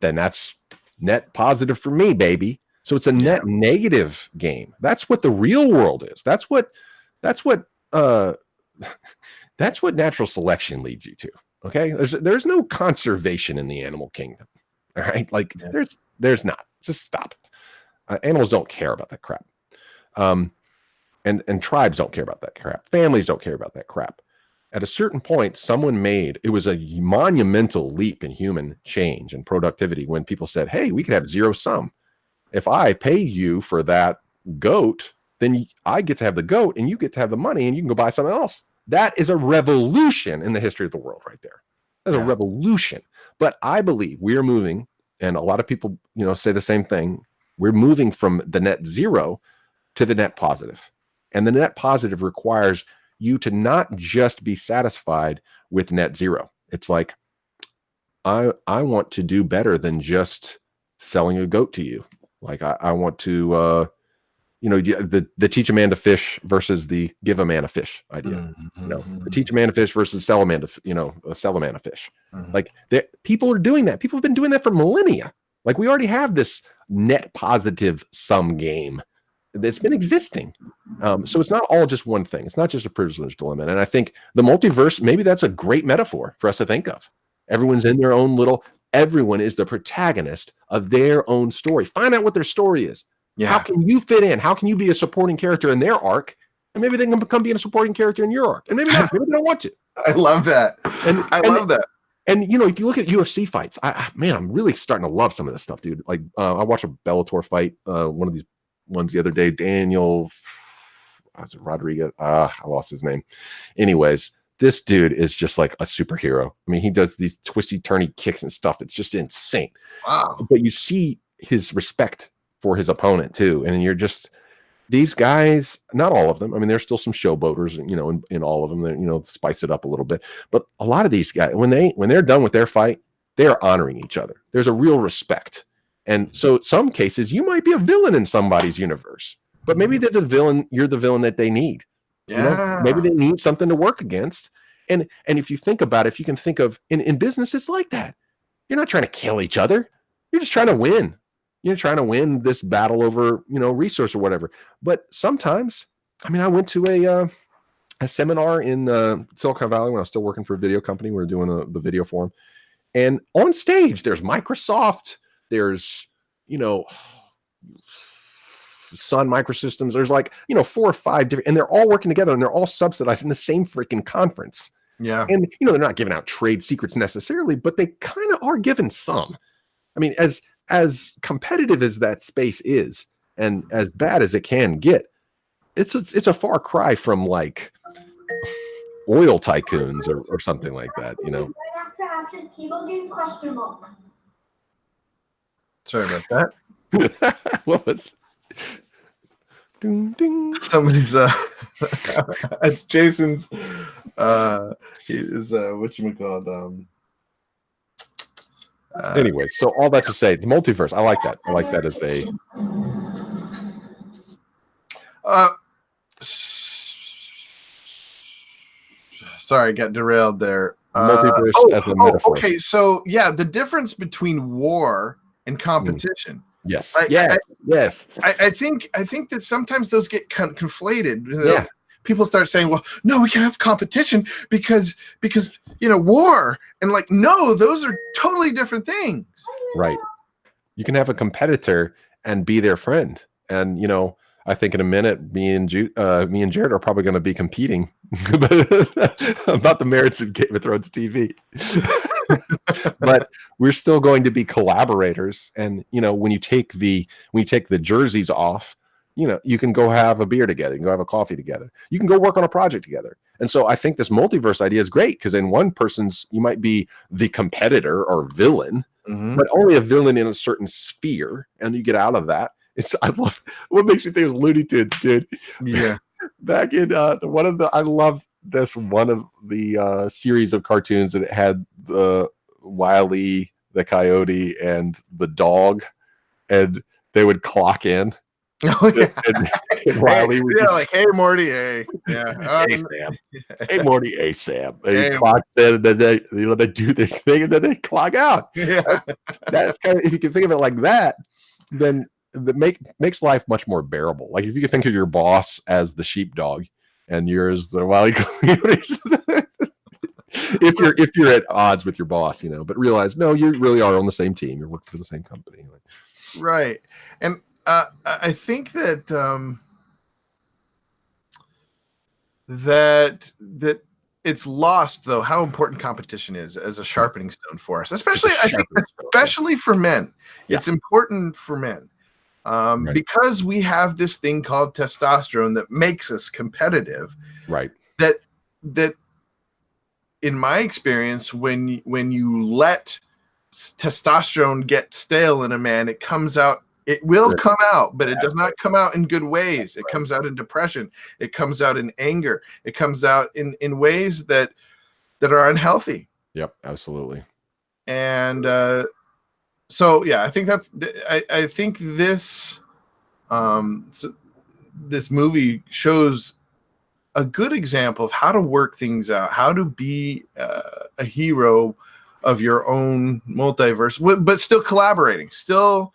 [SPEAKER 2] then that's net positive for me, baby. So it's a net negative game. That's what the real world is. That's what natural selection leads you to. Okay, there's no conservation in the animal kingdom. All right, like
[SPEAKER 1] Yeah.
[SPEAKER 2] there's not. Just stop it. Animals don't care about that crap. And tribes don't care about that crap. Families don't care about that crap. At a certain point, someone made it was a monumental leap in human change and productivity when people said, "Hey, we could have zero sum. If I pay you for that goat, then I get to have the goat, and you get to have the money, and you can go buy something else." That is a revolution in the history of the world, right there. That's a revolution. But I believe we are moving, and a lot of people, say the same thing. We're moving from the net zero to the net positive. And the net positive requires you to not just be satisfied with net zero. It's like, I want to do better than just selling a goat to you. Like I want to, the teach a man to fish versus the give a man a fish idea. The teach a man to fish versus sell a man to, sell a man a fish. Like people are doing that. People have been doing that for millennia. Like we already have this net positive sum game that's been existing. So it's not all just one thing. It's not just a privileged dilemma. And I think the multiverse, maybe that's a great metaphor for us to think of. Everyone's in their own everyone is the protagonist of their own story. Find out what their story is. Yeah. How can you fit in? How can you be a supporting character in their arc? And maybe they can become being a supporting character in your arc. And maybe not. Maybe they don't want to.
[SPEAKER 1] I love that. I love that.
[SPEAKER 2] And if you look at UFC fights, I'm really starting to love some of this stuff, dude. Like I watched a Bellator fight, one of these ones the other day. Daniel Rodriguez. I lost his name. Anyways, this dude is just like a superhero. I mean, he does these twisty, turny kicks and stuff. It's just insane. Wow. But you see his respect for his opponent too, and you're just these guys. Not all of them. I mean, there's still some showboaters, in all of them. That spice it up a little bit. But a lot of these guys, when they're done with their fight, they are honoring each other. There's a real respect. And so some cases you might be a villain in somebody's universe, but maybe they're the villain. You're the villain that they need. Yeah. Maybe they need something to work against. And if you think about it, if you can think of in business, it's like that. You're not trying to kill each other. You're just trying to win. You're trying to win this battle over, resource or whatever. But sometimes, I went to a seminar in Silicon Valley when I was still working for a video company. We were doing the video for them. And on stage, there's Microsoft. There's, Sun Microsystems. There's 4 or 5 different, and they're all working together and they're all subsidized in the same freaking conference. Yeah. And, they're not giving out trade secrets necessarily, but they kind of are giving some. I mean, as competitive as that space is and as bad as it can get, it's a far cry from oil tycoons or something like that,
[SPEAKER 1] Sorry about that.
[SPEAKER 2] Well, it's
[SPEAKER 1] ding, ding. Somebody's it's Jason's he is whatchamacallit.
[SPEAKER 2] Anyway, so all that to say, the multiverse, I like that. I like that as a
[SPEAKER 1] sorry, I got derailed there.
[SPEAKER 2] Multiverse as a metaphor.
[SPEAKER 1] Okay, so yeah, the difference between war and competition.
[SPEAKER 2] Yes.
[SPEAKER 1] Right?
[SPEAKER 2] Yes.
[SPEAKER 1] I think that sometimes those get conflated. Yeah. People start saying, "Well, no, we can't have competition because war," and no, those are totally different things.
[SPEAKER 2] Right. You can have a competitor and be their friend, and I think in a minute, me and Jared are probably going to be competing about the merits of Game of Thrones TV. But we're still going to be collaborators. And when you take the jerseys off, you can go have a beer together. You can go have a coffee together. You can go work on a project together. And so I think this multiverse idea is great because in one person's, you might be the competitor or villain, but only a villain in a certain sphere. And you get out of that. I love what makes me think is Looney Tunes, dude.
[SPEAKER 1] Yeah.
[SPEAKER 2] Back in I love this one of the series of cartoons that it had the Wile E, the coyote, and the dog, and they would clock in.
[SPEAKER 1] Oh yeah. And Wile E would hey Morty, hey. Yeah.
[SPEAKER 2] Hey Sam. Hey Morty, hey Sam. They clock in and then they do their thing and then they clock out.
[SPEAKER 1] Yeah.
[SPEAKER 2] That's kind of, if you can think of it like that, then that makes life much more bearable. Like if you can think of your boss as the sheepdog and yours the Wile E. if you're at odds with your boss, but realize no, you really are on the same team. You're working for the same company.
[SPEAKER 1] Right. And I think that that it's lost though how important competition is as a sharpening stone for us, especially I think especially for men.
[SPEAKER 2] Yeah.
[SPEAKER 1] It's important for men.
[SPEAKER 2] Right.
[SPEAKER 1] Because we have this thing called testosterone that makes us competitive.
[SPEAKER 2] Right.
[SPEAKER 1] That in my experience, when you let testosterone get stale in a man, it comes out. It will come out, but it does not come out in good ways. It comes out in depression. It comes out in anger. It comes out in ways that are unhealthy.
[SPEAKER 2] Yep, absolutely.
[SPEAKER 1] And so yeah, I think that's I think this this movie shows a good example of how to work things out, how to be a hero of your own multiverse, but still collaborating, still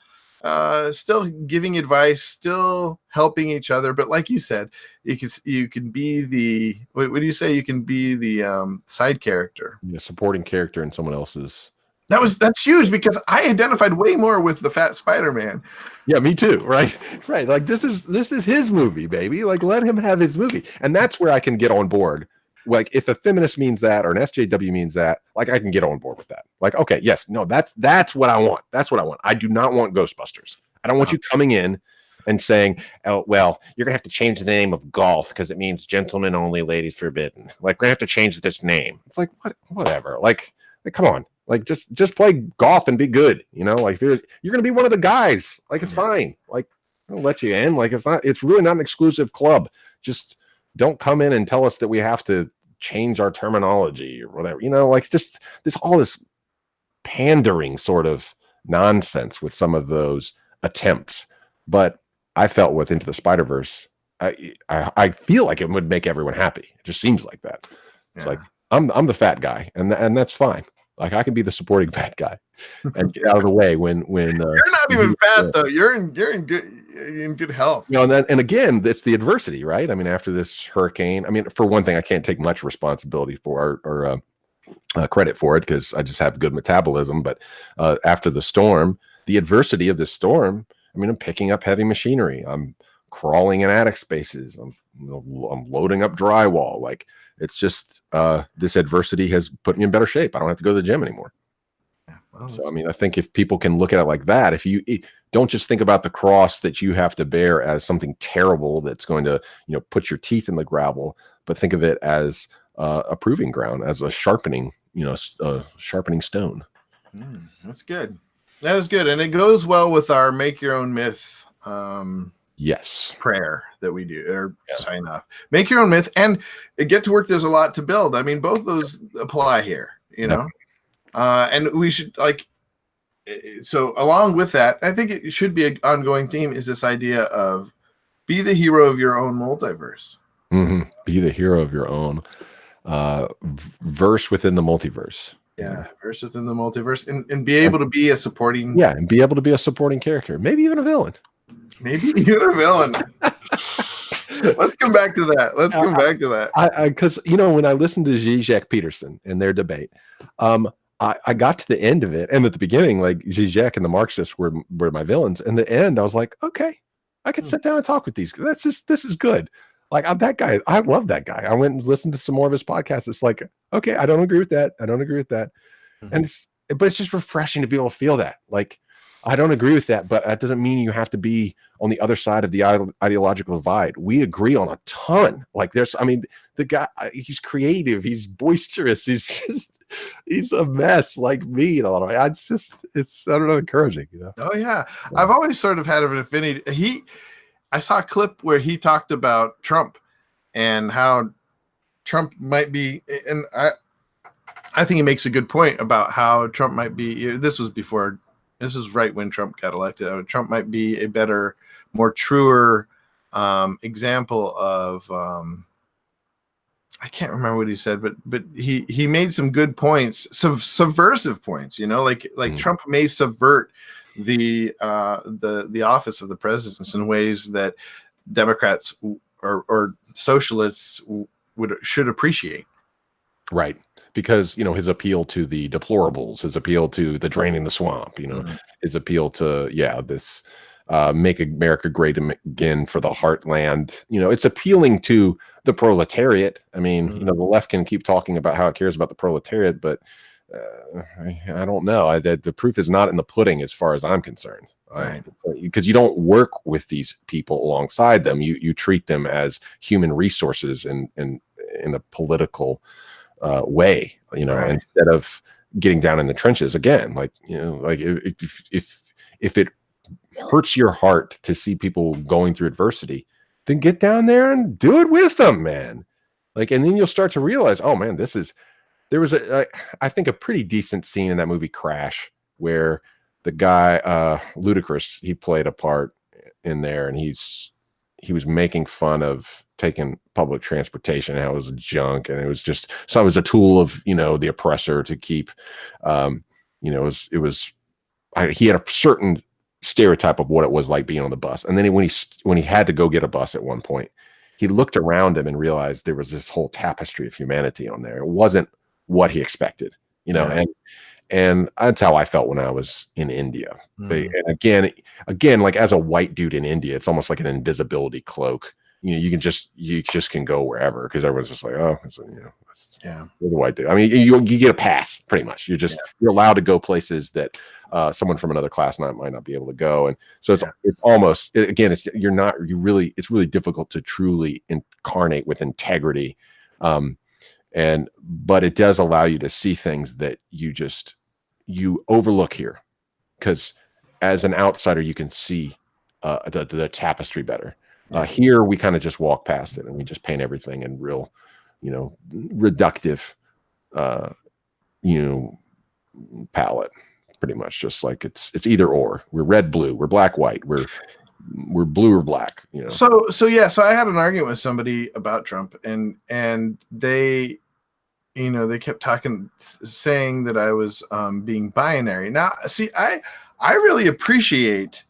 [SPEAKER 1] giving advice, still helping each other. But like you said, you can be the what do you say? You can be the side character,
[SPEAKER 2] supporting character in someone else's.
[SPEAKER 1] That's huge because I identified way more with the fat Spider-Man.
[SPEAKER 2] Yeah, me too. Right. Like this is his movie, baby. Like let him have his movie. And that's where I can get on board. Like if a feminist means that or an SJW means that, like I can get on board with that. Like, okay, yes, no, that's what I want. That's what I want. I do not want Ghostbusters. I don't want you coming in and saying, oh, well, you're gonna have to change the name of golf because it means gentlemen only, ladies forbidden. Like we're gonna have to change this name. It's like whatever. Like come on. Like just play golf and be good, like if you're gonna be one of the guys, like it's fine. Like I'll let you in. Like it's really not an exclusive club. Just don't come in and tell us that we have to change our terminology or whatever, like just all this pandering sort of nonsense with some of those attempts. But I felt with Into the Spider-Verse, I feel like it would make everyone happy. It just seems like that. It's like I'm the fat guy, and that's fine. Like I can be the supporting fat guy and get out of the way when you're
[SPEAKER 1] not even fat though. You're in good health.
[SPEAKER 2] And again, it's the adversity, right? I mean, after this hurricane, I mean, for one thing, I can't take much responsibility for or credit for it because I just have good metabolism. But after the storm, the adversity of this storm, I mean, I'm picking up heavy machinery. I'm crawling in attic spaces. I'm loading up drywall. Like it's just this adversity has put me in better shape. I don't have to go to the gym anymore. So, I mean, I think if people can look at it like that, if you don't just think about the cross that you have to bear as something terrible that's going to, put your teeth in the gravel, but think of it as a proving ground, as a sharpening, sharpening stone.
[SPEAKER 1] That's good. That is good. And it goes well with our make your own myth
[SPEAKER 2] yes
[SPEAKER 1] prayer that we do or sign off. Make your own myth and get to work. There's a lot to build. I mean, both those apply here, and we should so along with that, I think it should be an ongoing theme is this idea of be the hero of your own multiverse.
[SPEAKER 2] Mm-hmm. Be the hero of your own verse within the multiverse.
[SPEAKER 1] Verse within the multiverse and be able to be a supporting
[SPEAKER 2] and be able to be a supporting character, maybe even a villain. Let's
[SPEAKER 1] come back to that.
[SPEAKER 2] Because when I listened to Zizek Peterson in their debate, I got to the end of it, and at the beginning, like Zizek and the Marxists were my villains. In the end, I was like, okay, I can sit down and talk with these. This is good. Like I'm that guy. I love that guy. I went and listened to some more of his podcasts. It's like, okay, I don't agree with that. Mm-hmm. And but it's just refreshing to be able to feel that. Like I don't agree with that, but that doesn't mean you have to be on the other side of the ideological divide. We agree on a ton. Like the guy, he's creative, he's boisterous, he's a mess like me in a lot of ways. It's I don't know, encouraging,
[SPEAKER 1] Oh yeah. I've always sort of had an affinity. I saw a clip where he talked about Trump and how Trump might be, and I think he makes a good point about how Trump might be. This is right when Trump got elected. Trump might be a better, more truer example of. I can't remember what he said, but he made some good points, some subversive points. Like Trump may subvert the office of the president in ways that Democrats or socialists should appreciate.
[SPEAKER 2] Right. because his appeal to the deplorables, his appeal to the draining the swamp,
[SPEAKER 1] Mhm.
[SPEAKER 2] his appeal to this make America great again for the heartland. It's appealing to the proletariat. I mean,
[SPEAKER 1] Mhm.
[SPEAKER 2] the left can keep talking about how it cares about the proletariat, but I don't know. The proof is not in the pudding, as far as I'm concerned.
[SPEAKER 1] Right.
[SPEAKER 2] Because you don't work with these people alongside them. You treat them as human resources in a political way,
[SPEAKER 1] Right.
[SPEAKER 2] instead of getting down in the trenches again. Like, like if it hurts your heart to see people going through adversity, then get down there and do it with them, man. Like, and then you'll start to realize, oh man, there was I think a pretty decent scene in that movie Crash where the guy, Ludacris, he played a part in there, and he was making fun of taking public transportation and how it was junk, and it was just, so it was a tool of the oppressor to keep, it was he had a certain stereotype of what it was like being on the bus. And then when he had to go get a bus at one point, he looked around him and realized there was this whole tapestry of humanity on there. It wasn't what he expected,
[SPEAKER 1] Yeah.
[SPEAKER 2] and that's how I felt when I was in India.
[SPEAKER 1] Mhm.
[SPEAKER 2] And again, like as a white dude in India, it's almost like an invisibility cloak. You just can go wherever, because everyone's just like, oh,
[SPEAKER 1] Yeah.
[SPEAKER 2] you're the white dude. I mean, you get a pass pretty much.
[SPEAKER 1] Yeah.
[SPEAKER 2] You're allowed to go places that someone from another class might not be able to go, and so
[SPEAKER 1] Yeah.
[SPEAKER 2] it's almost, again, it's really difficult to truly incarnate with integrity, but it does allow you to see things that you overlook here, because as an outsider you can see the tapestry better.
[SPEAKER 1] Yeah.
[SPEAKER 2] Here we kind of just walk past it, and we just paint everything in real, reductive, uh, you know, palette, pretty much, just like it's either or. We're red, blue. We're black, white. We're blue or black.
[SPEAKER 1] So I had an argument with somebody about Trump, and they, they kept saying that I was being binary. Now, see, I really appreciate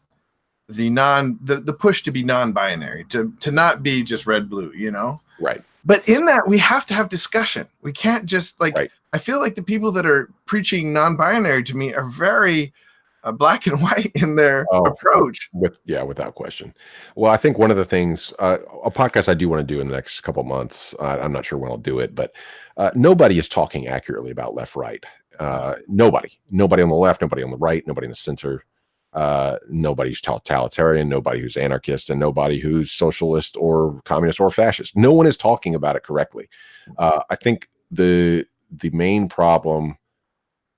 [SPEAKER 1] the push to be non-binary, to not be just red blue,
[SPEAKER 2] Right.
[SPEAKER 1] But in that, we have to have discussion. We can't just
[SPEAKER 2] Right.
[SPEAKER 1] I feel like the people that are preaching non-binary to me are very black and white in their approach.
[SPEAKER 2] Without question. Well, I think one of the things, a podcast I do want to do in the next couple of months, I'm not sure when I'll do it, but nobody is talking accurately about left, right. Nobody on the left, nobody on the right, nobody in the center, nobody's totalitarian, nobody who's anarchist, and nobody who's socialist or communist or fascist. No one is talking about it correctly. I think the main problem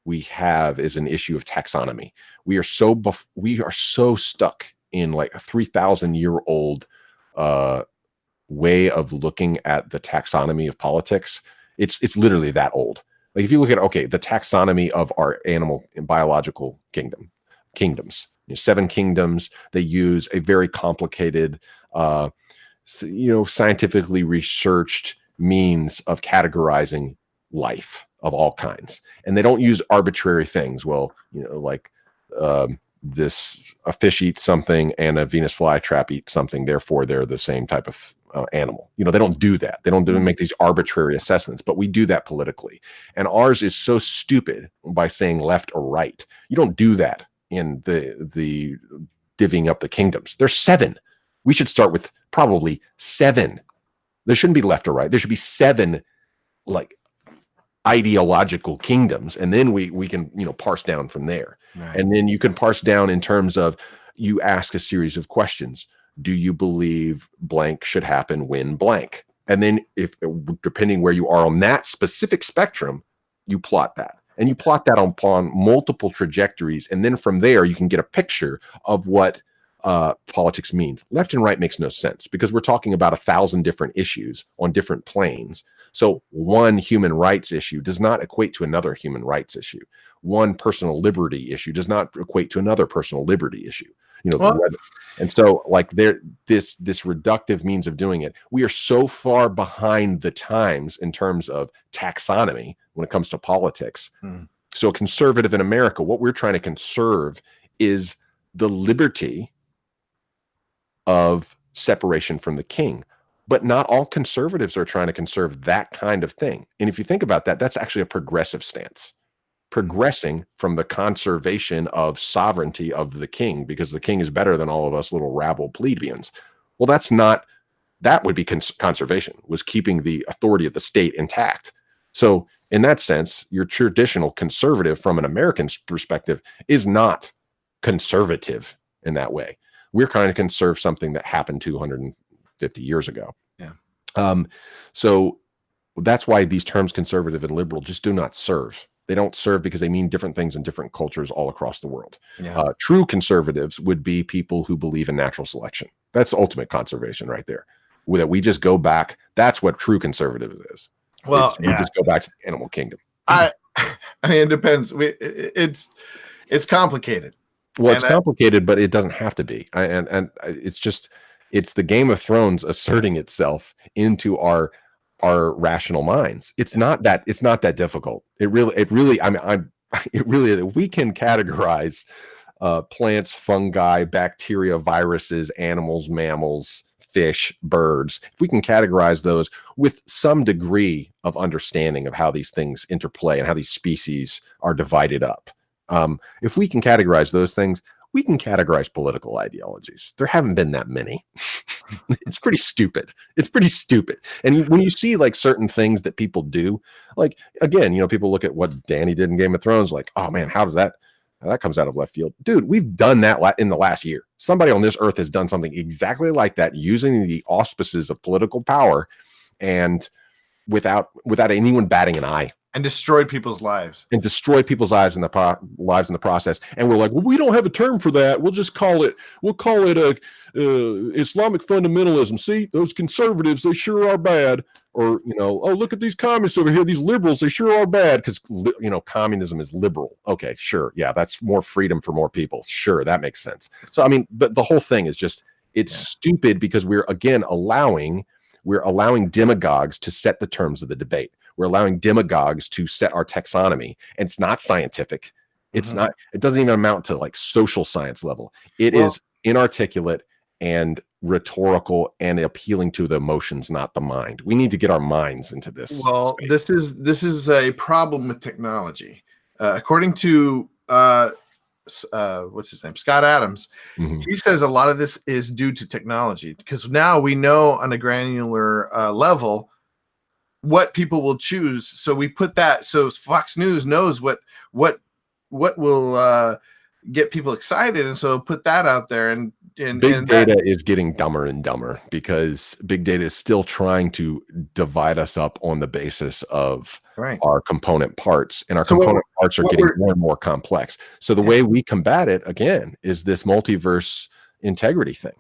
[SPEAKER 2] we have is an issue of taxonomy. We are so stuck in like a 3,000-year-old way of looking at the taxonomy of politics. It's literally that old. Like if you look at the taxonomy of our animal and biological kingdoms, 7 kingdoms. They use a very complicated, scientifically researched means of categorizing life of all kinds, and they don't use arbitrary things. Well, like a fish eats something and a Venus flytrap eats something, therefore they're the same type of animal. They don't do that. They don't make these arbitrary assessments, but we do that politically. And ours is so stupid by saying left or right. You don't do that in the divvying up the kingdoms. There's 7. We should start with probably 7. There shouldn't be left or right. There should be 7 like ideological kingdoms, and then we can parse down from there.
[SPEAKER 1] Right.
[SPEAKER 2] And then you can parse down in terms of, you ask a series of questions. Do you believe blank should happen when blank? And then, if depending where you are on that specific spectrum, you plot that, and you plot that upon multiple trajectories, and then from there you can get a picture of what politics means. Left and right makes no sense, because we're talking about 1,000 different issues on different planes. So one human rights issue does not equate to another human rights issue. One personal liberty issue does not equate to another personal liberty issue. And so like this reductive means of doing it, we are so far behind the times in terms of taxonomy when it comes to politics. So a conservative in America, what we're trying to conserve is the liberty of separation from the king. But not all conservatives are trying to conserve that kind of thing. And if you think about that, that's actually a progressive stance, progressing from the conservation of sovereignty of the king, because the king is better than all of us little rabble plebeians. Well, that would be conservation, was keeping the authority of the state intact. So in that sense, your traditional conservative from an American's perspective is not conservative in that way. We're trying to conserve something that happened 250 years ago.
[SPEAKER 1] Yeah.
[SPEAKER 2] So that's why these terms conservative and liberal just do not serve. They don't serve because they mean different things in different cultures all across the world.
[SPEAKER 1] Yeah.
[SPEAKER 2] True conservatives would be people who believe in natural selection. That's ultimate conservation right there. That we just go back. That's what true conservative is.
[SPEAKER 1] Well,
[SPEAKER 2] we just go back to the animal kingdom.
[SPEAKER 1] I mean, it depends. It's complicated.
[SPEAKER 2] Well, it's complicated, but it doesn't have to be. And it's the Game of Thrones asserting itself into our rational minds. It's not that difficult. It really. I mean, it really. If we can categorize plants, fungi, bacteria, viruses, animals, mammals, fish, birds, if we can categorize those with some degree of understanding of how these things interplay and how these species are divided up, if we can categorize those things, we can categorize political ideologies. There haven't been that many. It's pretty stupid. And when you see like certain things that people do, like, again, people look at what Dany did in Game of Thrones, like, oh man, how that comes out of left field. Dude, we've done that in the last year. Somebody on this earth has done something exactly like that using the auspices of political power and without anyone batting an eye.
[SPEAKER 1] And destroyed people's lives.
[SPEAKER 2] And destroy people's lives in the process. And we're like, well, we don't have a term for that. We'll call it Islamic fundamentalism. See, those conservatives, they sure are bad. Or, oh, look at these communists over here. These liberals, they sure are bad because, communism is liberal. Okay, sure. Yeah, that's more freedom for more people. Sure, that makes sense. So, I mean, but the whole thing is just, it's stupid because we're, again, allowing demagogues to set the terms of the debate. We're allowing demagogues to set our taxonomy. And it's not scientific. It's not, it doesn't even amount to like social science level. It is inarticulate and rhetorical and appealing to the emotions, not the mind. We need to get our minds into this.
[SPEAKER 1] Well, space. This is a problem with technology. According to what's his name, Scott Adams, he says a lot of this is due to technology, because now we know on a granular level what people will choose. So we put that, so Fox News knows what will get people excited, and so put that out there. And
[SPEAKER 2] big data is getting dumber and dumber because big data is still trying to divide us up on the basis of our component parts, and our component parts are getting more and more complex. So the way we combat it, again, is this multiverse integrity thing.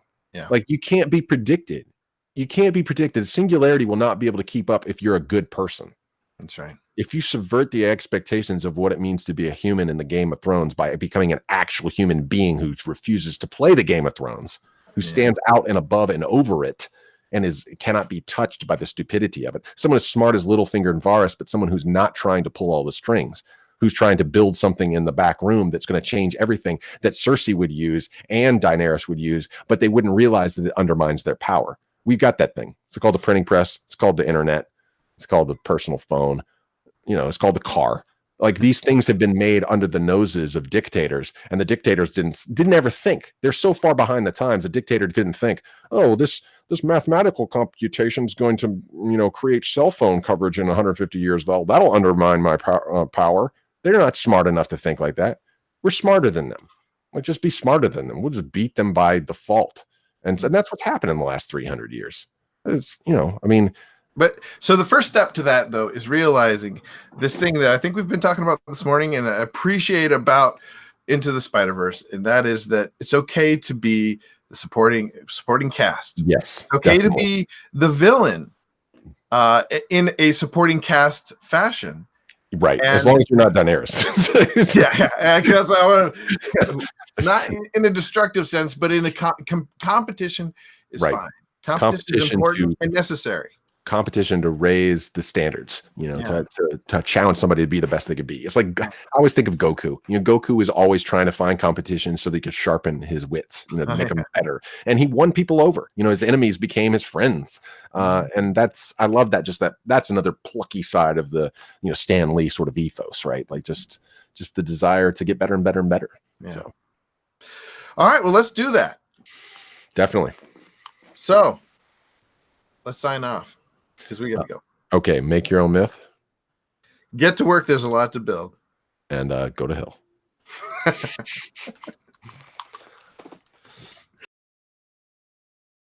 [SPEAKER 2] Like, you can't be predicted. The singularity will not be able to keep up if you're a good person.
[SPEAKER 1] That's right.
[SPEAKER 2] If you subvert the expectations of what it means to be a human in the Game of Thrones by becoming an actual human being who refuses to play the Game of Thrones, who stands out and above and over it, and cannot be touched by the stupidity of it. Someone as smart as Littlefinger and Varys, but someone who's not trying to pull all the strings, who's trying to build something in the back room that's going to change everything that Cersei would use and Daenerys would use, but they wouldn't realize that it undermines their power. We've got that thing. It's called the printing press. It's called the internet. It's called the personal phone. It's called the car. Like, these things have been made under the noses of dictators, and the dictators didn't ever think. They're so far behind the times. A dictator couldn't think, oh, this mathematical computation is going to, create cell phone coverage in 150 years. That'll undermine my power. They're not smart enough to think like that. We're smarter than them. Like, just be smarter than them. We'll just beat them by default. And that's what's happened in the last 300 years. It's,
[SPEAKER 1] But so the first step to that, though, is realizing this thing that I think we've been talking about this morning, and I appreciate about Into the Spiderverse, and that is that it's okay to be the supporting cast.
[SPEAKER 2] Yes,
[SPEAKER 1] it's okay to be the villain in a supporting cast fashion.
[SPEAKER 2] Right, as long as you're not Daenerys.
[SPEAKER 1] That's what I want to. Not in a destructive sense, but in a competition is fine. Competition is important and necessary.
[SPEAKER 2] competition to raise the standards,
[SPEAKER 1] Yeah.
[SPEAKER 2] to challenge somebody to be the best they could be. It's like I always think of Goku. Goku is always trying to find competition so they could sharpen his wits, to
[SPEAKER 1] Oh,
[SPEAKER 2] make
[SPEAKER 1] yeah.
[SPEAKER 2] him better. And he won people over. His enemies became his friends.
[SPEAKER 1] Mhm.
[SPEAKER 2] And I love that. That's another plucky side of the Stan Lee sort of ethos, right? Like just the desire to get better and better and better.
[SPEAKER 1] Yeah.
[SPEAKER 2] So
[SPEAKER 1] All right. Well, let's do that.
[SPEAKER 2] definitely.
[SPEAKER 1] So let's sign off because we got to go.
[SPEAKER 2] Okay, make your own myth
[SPEAKER 1] Get to work. There's a lot to build.
[SPEAKER 2] and go to hell.